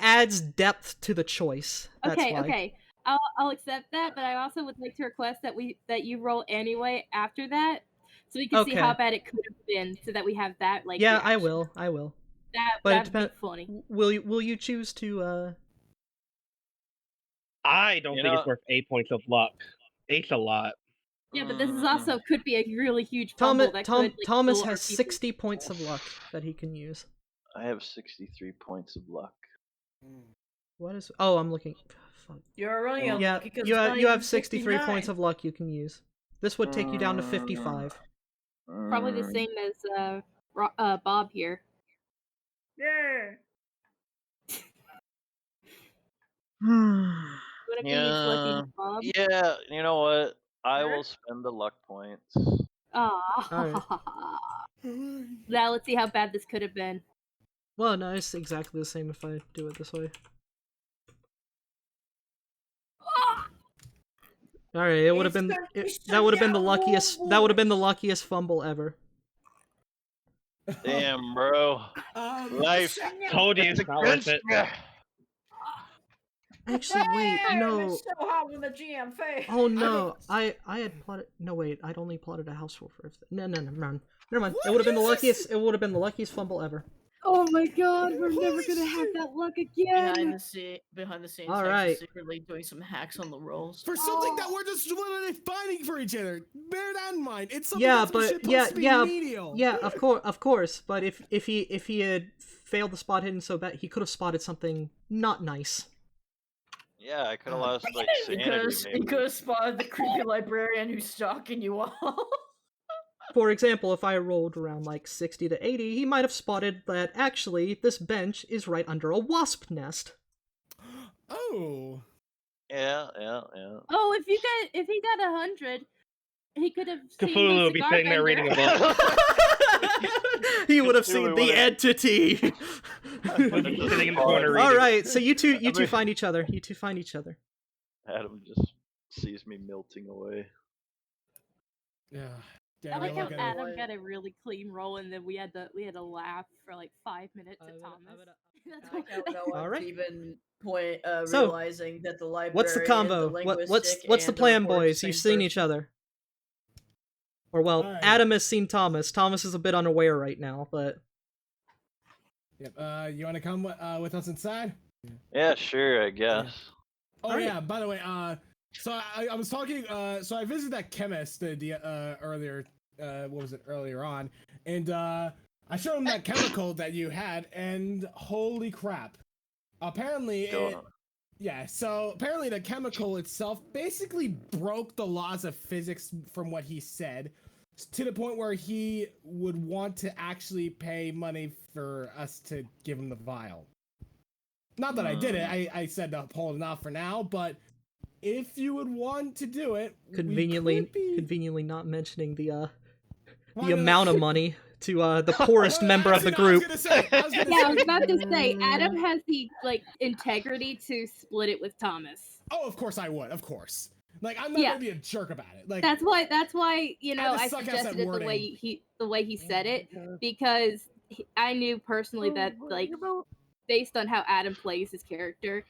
adds depth to the choice. That's why. Okay. I'll accept that, but I also would like to request that you roll anyway after that, so we can see how bad it could have been, so that we have that like. Yeah, reaction. I will. That'd be funny. Will you choose to? I don't think it's worth 8 points of luck. 8's a lot. Yeah, but this is also could be a really huge fumble that could, like, Thomas kill our has people. 60 points of luck that he can use. I have 63 points of luck. What is? Oh, I'm looking. Fuck. You're running Yeah, you have 63 points of luck you can use. This would take you down to 55. Probably the same as Bob here. Yeah. Would it be as lucky as Bob? Yeah, you know what? I will spend the luck points. Now let's see how bad this could have been. Well, no, it's exactly the same if I do it this way. All right, it would have been that would have been the luckiest. That would have been the luckiest fumble ever. Damn, bro. Life. Told you it's not worth it. Actually, wait, no. It's so hot when the GM fails. Oh no, I had plotted. No, wait, I'd only plotted a house roll for. No, never mind. It would have been the luckiest. It would have been the luckiest fumble ever. Oh my god, we're never gonna have that luck again. Behind the scenes, All right. secretly doing some hacks on the rolls. For something that we're just literally fighting for each other. Bear that in mind. It's something Yeah, that's but yeah, of course. But if he had failed the spot hidden so bad, he could have spotted something not nice. Yeah, I could have lost like sanity. He could have spotted the creepy librarian who's stalking you all. For example, if I rolled around like 60 to 80, he might have spotted that actually this bench is right under a wasp nest. Oh. Yeah. Oh, if he got 100, he could have. Cthulhu would be sitting there reading a book. He would have seen the entity. Sitting in the corner reading. All right, so you two find each other. You two find each other. Adam just sees me melting away. Yeah. I like how Adam got a really clean roll, and then we had to laugh for like 5 minutes at Thomas. All right. Even So, realizing that the library. What's the combo? What's the plan, boys? You've seen each other. Or well, right. Adam has seen Thomas. Thomas is a bit unaware right now, but. Yep. You want to come with us inside? Yeah, sure, I guess. Oh yeah. By the way, so I was talking. So I visited that chemist earlier. What was it earlier on? And I showed him that chemical that you had, and holy crap! Apparently, So apparently, the chemical itself basically broke the laws of physics, from what he said, to the point where he would want to actually pay money for us to give him the vial. Not that I did it. I said to hold it off for now, but if you would want to do it, conveniently not mentioning the amount of money to the poorest member of the group. I was about to say, Adam has the integrity to split it with Thomas. Oh, of course I would. Of course. Like, I'm not gonna be a jerk about it. Like, that's why I suggested it the way he said it, because I knew personally that based on how Adam plays his character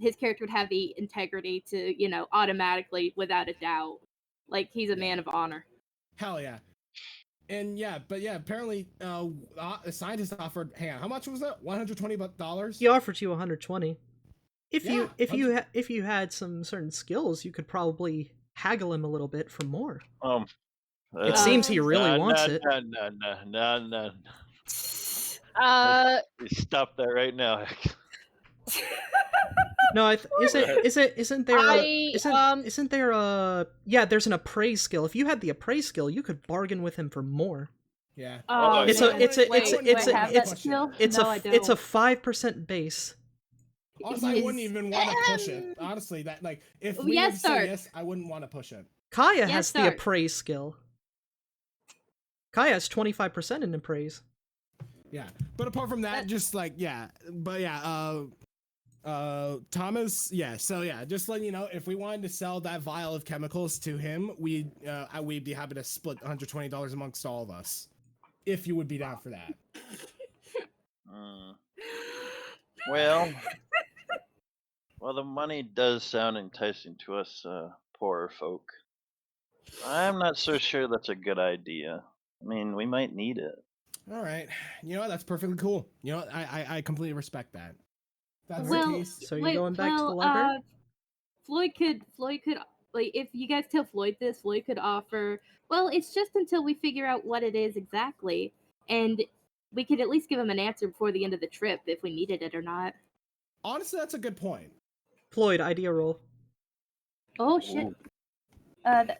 would have the integrity to automatically, without a doubt, he's a man of honor. Hell yeah. And apparently a scientist offered. Hang on, how much was that? $120. He offered you 120. If you had some certain skills, you could probably haggle him a little bit for more. It seems he really wants it. No. Stop that right now. No, isn't there a there's an appraise skill. If you had the appraise skill, you could bargain with him for more. Yeah. It's a 5% base. Honestly, I wouldn't even want to push it. Honestly, that if we would say yes, I wouldn't want to push it. Kaya has the appraise skill. Kaya has 25% in appraise. Yeah, but apart from that, Thomas, just letting you know, if we wanted to sell that vial of chemicals to him, we'd be happy to split $120 amongst all of us, if you would be down for that. Well, the money does sound enticing to us poorer folk. I'm not so sure that's a good idea. I mean, we might need it. All right, you know what? That's perfectly cool. You know what? I completely respect that. That's the case. So you're going back to the library? Floyd could if you guys tell Floyd this, Floyd could offer. Well, it's just until we figure out what it is exactly, and we could at least give him an answer before the end of the trip if we needed it or not. Honestly, that's a good point. Floyd, idea roll. Oh shit.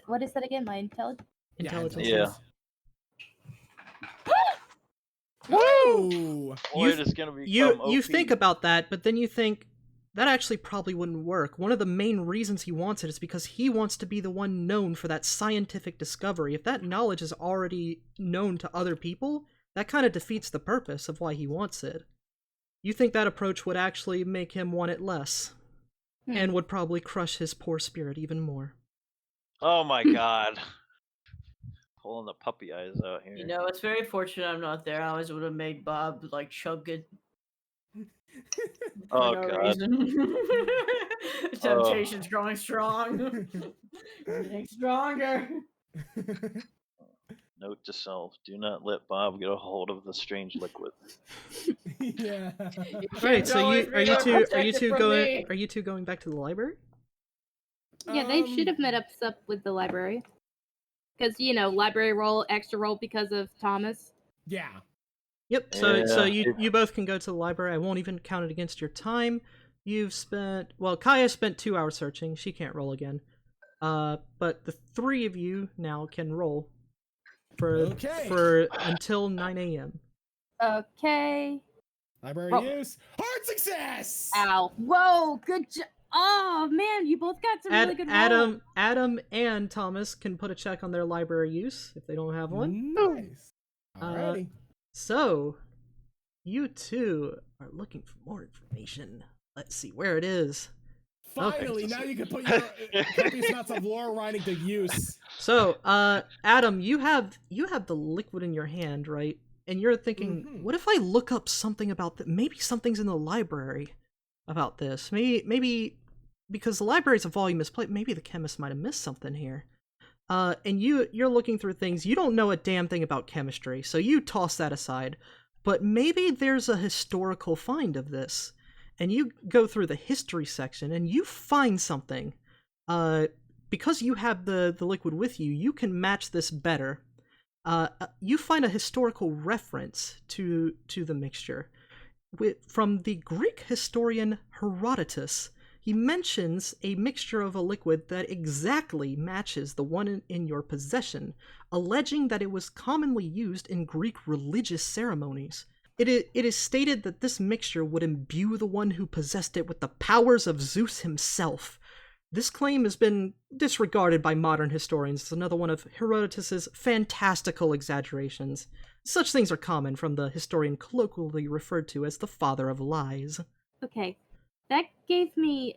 What is that again? My intelligence. Intelligence. Yeah. Woo! Floyd is gonna become You OP. think about that, but then you think that actually probably wouldn't work. One of the main reasons he wants it is because he wants to be the one known for that scientific discovery. If that knowledge is already known to other people, that kind of defeats the purpose of why he wants it. You think that approach would actually make him want it less, and would probably crush his poor spirit even more. Oh my god. Pulling the puppy eyes out here. You know, it's very fortunate I'm not there. I always would have made Bob like chug it. Oh For no god. reason. Temptation's growing strong. Getting stronger. Note to self: do not let Bob get a hold of the strange liquid. Yeah. Right, so are going you two going back to the library? Yeah, they should have met up with the library. Because, library roll, extra roll because of Thomas. Yeah. Yep, so Yeah. you both can go to the library. I won't even count it against your time. Kaya spent 2 hours searching. She can't roll again. But the three of you now can roll for until 9 a.m. Okay. Library use. Hard success! Ow. Whoa, good job. Oh, man, you both got some really good rolls. Adam and Thomas can put a check on their library use if they don't have one. Nice. Alrighty. So, you two are looking for more information. Let's see where it is. Finally, now you can put your copious amounts of lore writing to use. So, Adam, you have the liquid in your hand, right? And you're thinking, what if I look up something about that? Maybe something's in the library about this. Maybe because the library's a volume misplaced, maybe the chemist might have missed something here. And you're looking through things. You don't know a damn thing about chemistry, so you toss that aside. But maybe there's a historical find of this. And you go through the history section and you find something. Because you have the liquid with you, you can match this better. You find a historical reference to the mixture. From the Greek historian Herodotus, he mentions a mixture of a liquid that exactly matches the one in your possession, alleging that it was commonly used in Greek religious ceremonies. It is stated that this mixture would imbue the one who possessed it with the powers of Zeus himself. This claim has been disregarded by modern historians. It's another one of Herodotus's fantastical exaggerations. Such things are common from the historian colloquially referred to as the father of lies. Okay, that gave me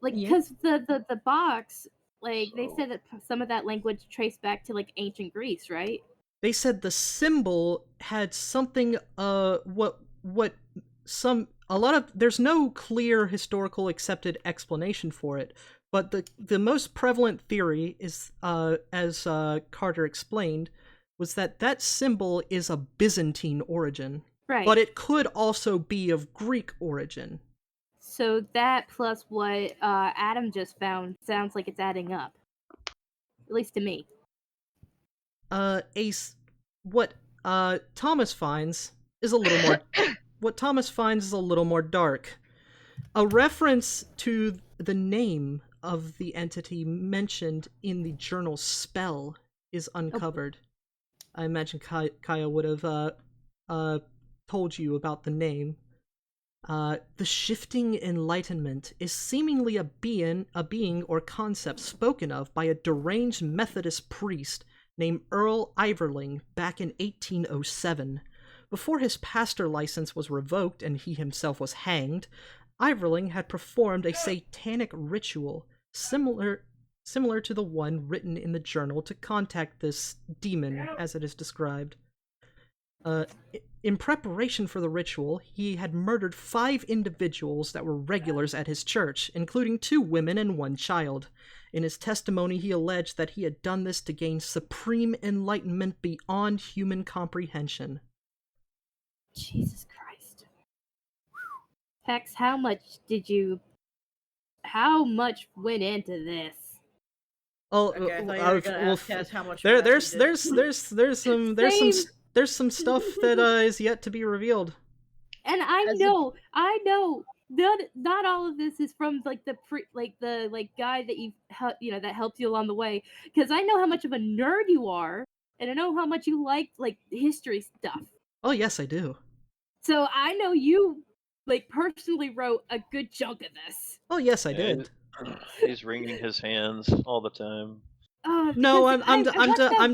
because the box, they said that some of that language traced back to ancient Greece, right? They said the symbol had something there's no clear historical accepted explanation for it, but the most prevalent theory is as Carter explained, was that symbol is a Byzantine origin. Right. But it could also be of Greek origin. So that plus what Adam just found sounds like it's adding up. At least to me. What Thomas finds is a little more dark. A reference to the name of the entity mentioned in the journal spell is uncovered. I imagine Kaya would have told you about the name. The shifting enlightenment is seemingly a being or concept spoken of by a deranged Methodist priest named Earl Iverling back in 1807. Before his pastor license was revoked and he himself was hanged, Iverling had performed a satanic ritual similar to the one written in the journal to contact this demon, as it is described. In preparation for the ritual, he had murdered 5 individuals that were regulars at his church, including 2 women and 1 child. In his testimony, he alleged that he had done this to gain supreme enlightenment beyond human comprehension. Jesus Christ. Hex, how much went into this? Oh, Okay, I thought you were gonna ask Tess how much math there's some stuff that is yet to be revealed. And I know. Not all of this is from like the guy that that helped you along the way. Because I know how much of a nerd you are, and I know how much you like history stuff. Oh yes, I do. So I know you personally wrote a good chunk of this. Oh yes, I did. He's wringing his hands all the time. No, I'm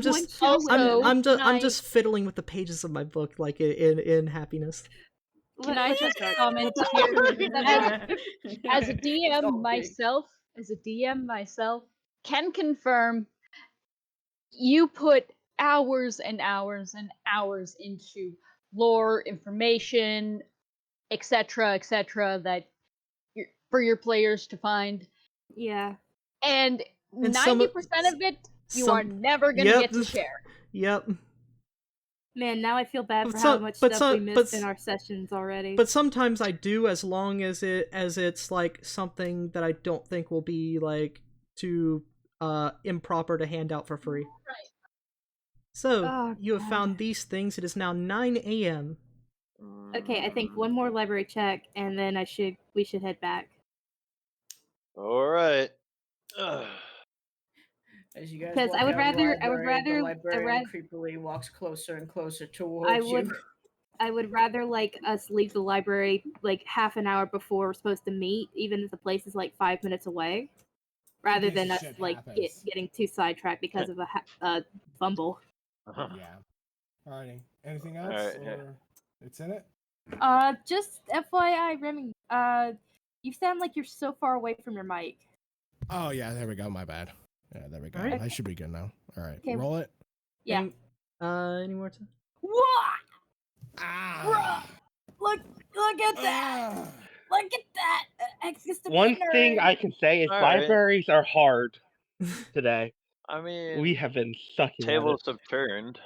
just fiddling with the pages of my book like in happiness. Can I just comment here? As a DM myself, can confirm you put hours and hours and hours into lore, information, etc., that for your players to find. Yeah. And 90% of it you are never going to get to share. Yep. Man, now I feel bad for how much stuff we missed in our sessions already. But sometimes I do, as long as it's like something that I don't think will be like too improper to hand out for free. Right. So you have found these things. It is now 9 a.m. Okay, I think one more library check, and then we should head back. All right. As you guys, because I would rather the librarian creepily walks closer and closer towards you. I would rather us leave the library half an hour before we're supposed to meet, even if the place is 5 minutes away, rather than us getting too sidetracked because of a fumble. Yeah. Alrighty. Anything else? Or it's in it? Just FYI, Remy. You sound like you're so far away from your mic. Oh yeah, there we go. My bad. Yeah, there we go. Right. I should be good now. All right, okay. Roll it. Yeah. Any more time? What? Ah! Look at that! Look at that! One thing I can say is libraries are hard today. I mean, we have been sucking. Tables have turned.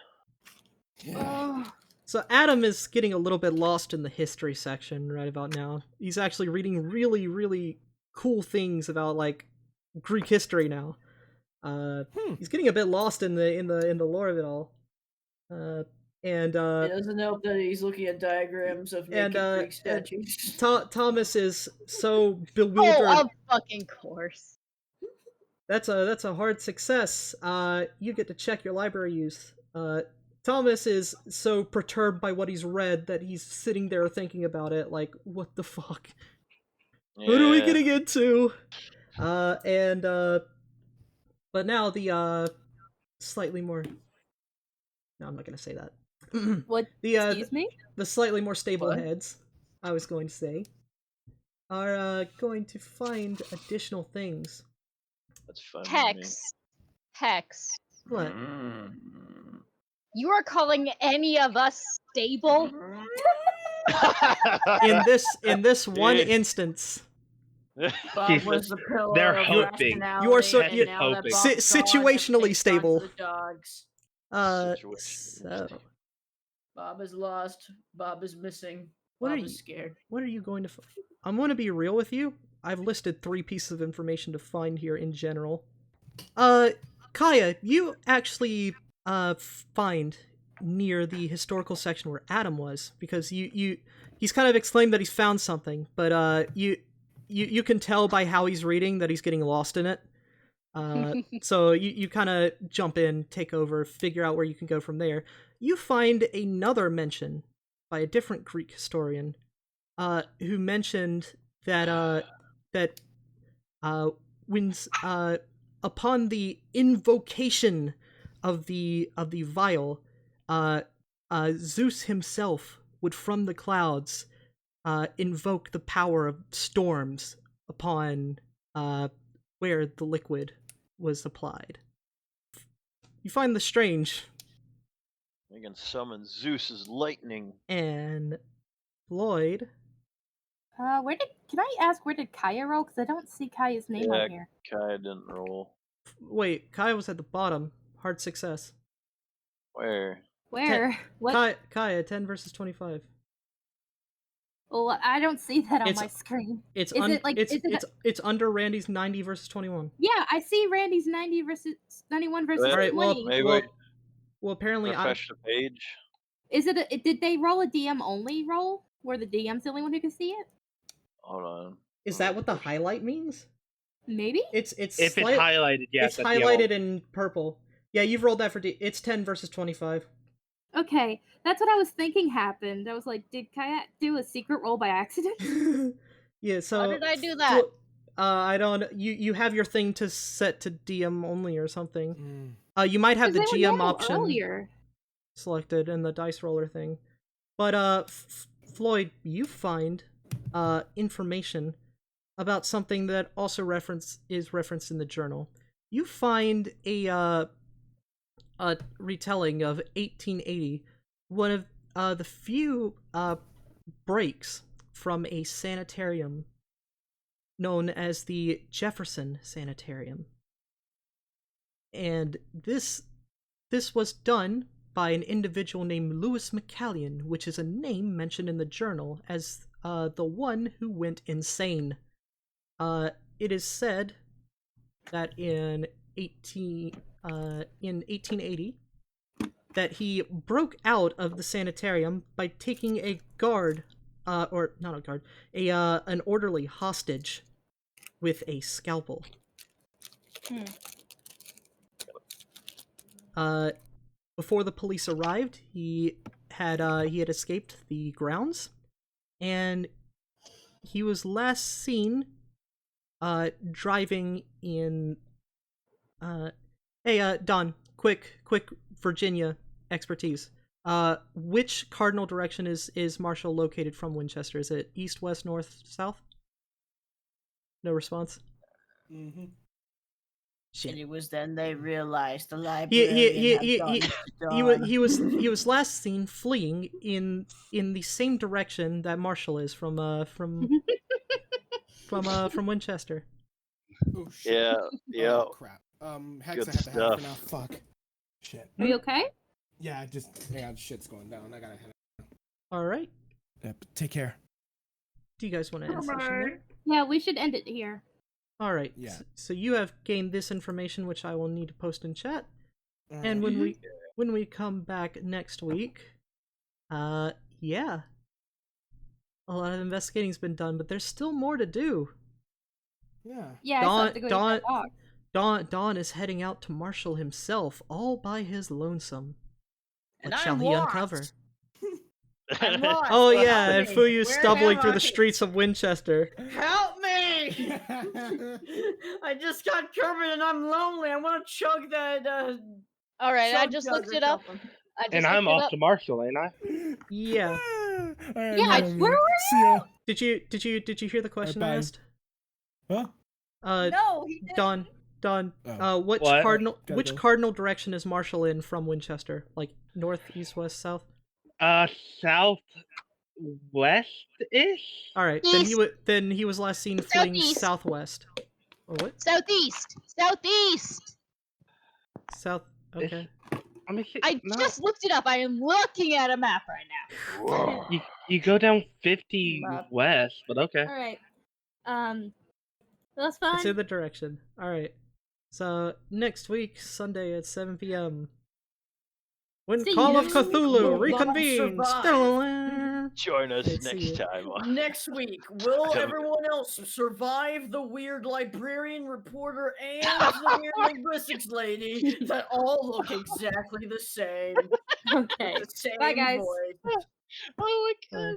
So Adam is getting a little bit lost in the history section right about now. He's actually reading really, really cool things about Greek history now. He's getting a bit lost in the lore of it all. And it doesn't help that he's looking at diagrams of naked Greek statues. Thomas is so bewildered. Oh, of fucking course. That's a hard success. You get to check your library use. Thomas is so perturbed by what he's read that he's sitting there thinking about it, what the fuck? Yeah. What are we getting into? But now the slightly more. No, I'm not gonna say that. What? Excuse me? The slightly more stable heads, I was going to say, are going to find additional things. That's fun. Hex. What? You are calling any of us stable? in this one instance. Bob was the pillar. They're hoping. You are situationally stable. So Bob is lost. Bob is missing. Bob is scared. What are you going to find? I'm going to be real with you. I've listed 3 pieces of information to find here in general. Kaya, you actually find near the historical section where Adam was, because he's kind of exclaimed that he's found something, but you can tell by how he's reading that he's getting lost in it. So you kind of jump in, take over, figure out where you can go from there. You find another mention by a different Greek historian, who mentioned that when upon the invocation of the vial, Zeus himself would from the clouds invoke the power of storms upon where the liquid was applied. You find this strange. You can summon Zeus's lightning. And Floyd. Can I ask where did Kaya roll? Because I don't see Kaya's name on here. Kaya didn't roll. Wait, Kaya was at the bottom. Hard success. Where? What? Kaya, 10 versus 25. Well, I don't see that on my screen. It's under Randy's 90 versus 21. Yeah, I see Randy's 91 versus 20. Well, apparently refresh the page. Is it? Did they roll a DM only roll? where the DM's the only one who can see it. Hold on. Is that what the highlight means? Maybe. It's If it's highlighted, yeah. it's highlighted in purple. Yeah, you've rolled that for It's 10 versus 25. Okay, that's what I was thinking happened. I was like, did Kayak do a secret roll by accident? Yeah, so... How did I do that? I don't... You have your thing to set to DM only or something. You might have the GM option earlier. selected in the dice roller thing. But, Floyd, you find information about something that also is referenced in the journal. You find a retelling of 1880, one of the few breaks from a sanitarium known as the Jefferson Sanitarium. And this was done by an individual named Louis McCallion, which is a name mentioned in the journal as the one who went insane. It is said that in 1880, that he broke out of the sanitarium by taking a guard, or not a guard, an orderly hostage with a scalpel. Before the police arrived, he had escaped the grounds, and he was last seen driving in hey Don, quick Virginia expertise. Which cardinal direction is Marshall located from Winchester? Is it east, west, north, south? No response. Shit. And it was then they realized the librarian He was last seen fleeing in the same direction that Marshall is from Winchester. Oh shit. Yeah. Oh, crap. Hex, Good I have to head for now. stuff. Fuck. Shit. Are you okay? Yeah, shit's going down. I gotta head. All right. Yep. Take care. Do you guys want to end session there? Yeah, we should end it here. All right. Yeah. So you have gained this information, which I will need to post in chat. And when we come back next week, yeah, a lot of investigating's been done, but there's still more to do. Yeah. Yeah, I still have to go to that box. Dawn is heading out to Marshall himself, all by his lonesome. And What shall I'm he lost. uncover? I'm lost. Oh What yeah, and happened? Fuyu's Where stumbling am through I? the streets of Winchester. Help me! I just got covered and I'm lonely. I want to chug that. All right, I chug just jug looked or it up. something. And I'm off to Marshall, ain't I? Yeah. Alright, Yeah, man, where were see ya. Did you hear the question I bye. asked? Huh? No, he didn't. Don. Oh. Which What? Gotta go. cardinal direction is Marshall in from Winchester? Like north, east, west, south? Southwest-ish? All right. East. Then he was last seen fleeing Southeast. southwest. Or what? Southeast. South. Okay. Let me see. I just looked it up. I am looking at a map right now. You go down 50 Map. west, but okay. All right. That's fine. It's in the direction. All right. So next week, Sunday at 7 p.m. When See Call of you. Cthulhu Will Bob reconvenes. Join us Let's see next it. time. Next week, will everyone else survive the weird librarian, reporter, and the weird linguistics lady that all look exactly the same? Okay. The same Bye, guys. voice. Oh my god.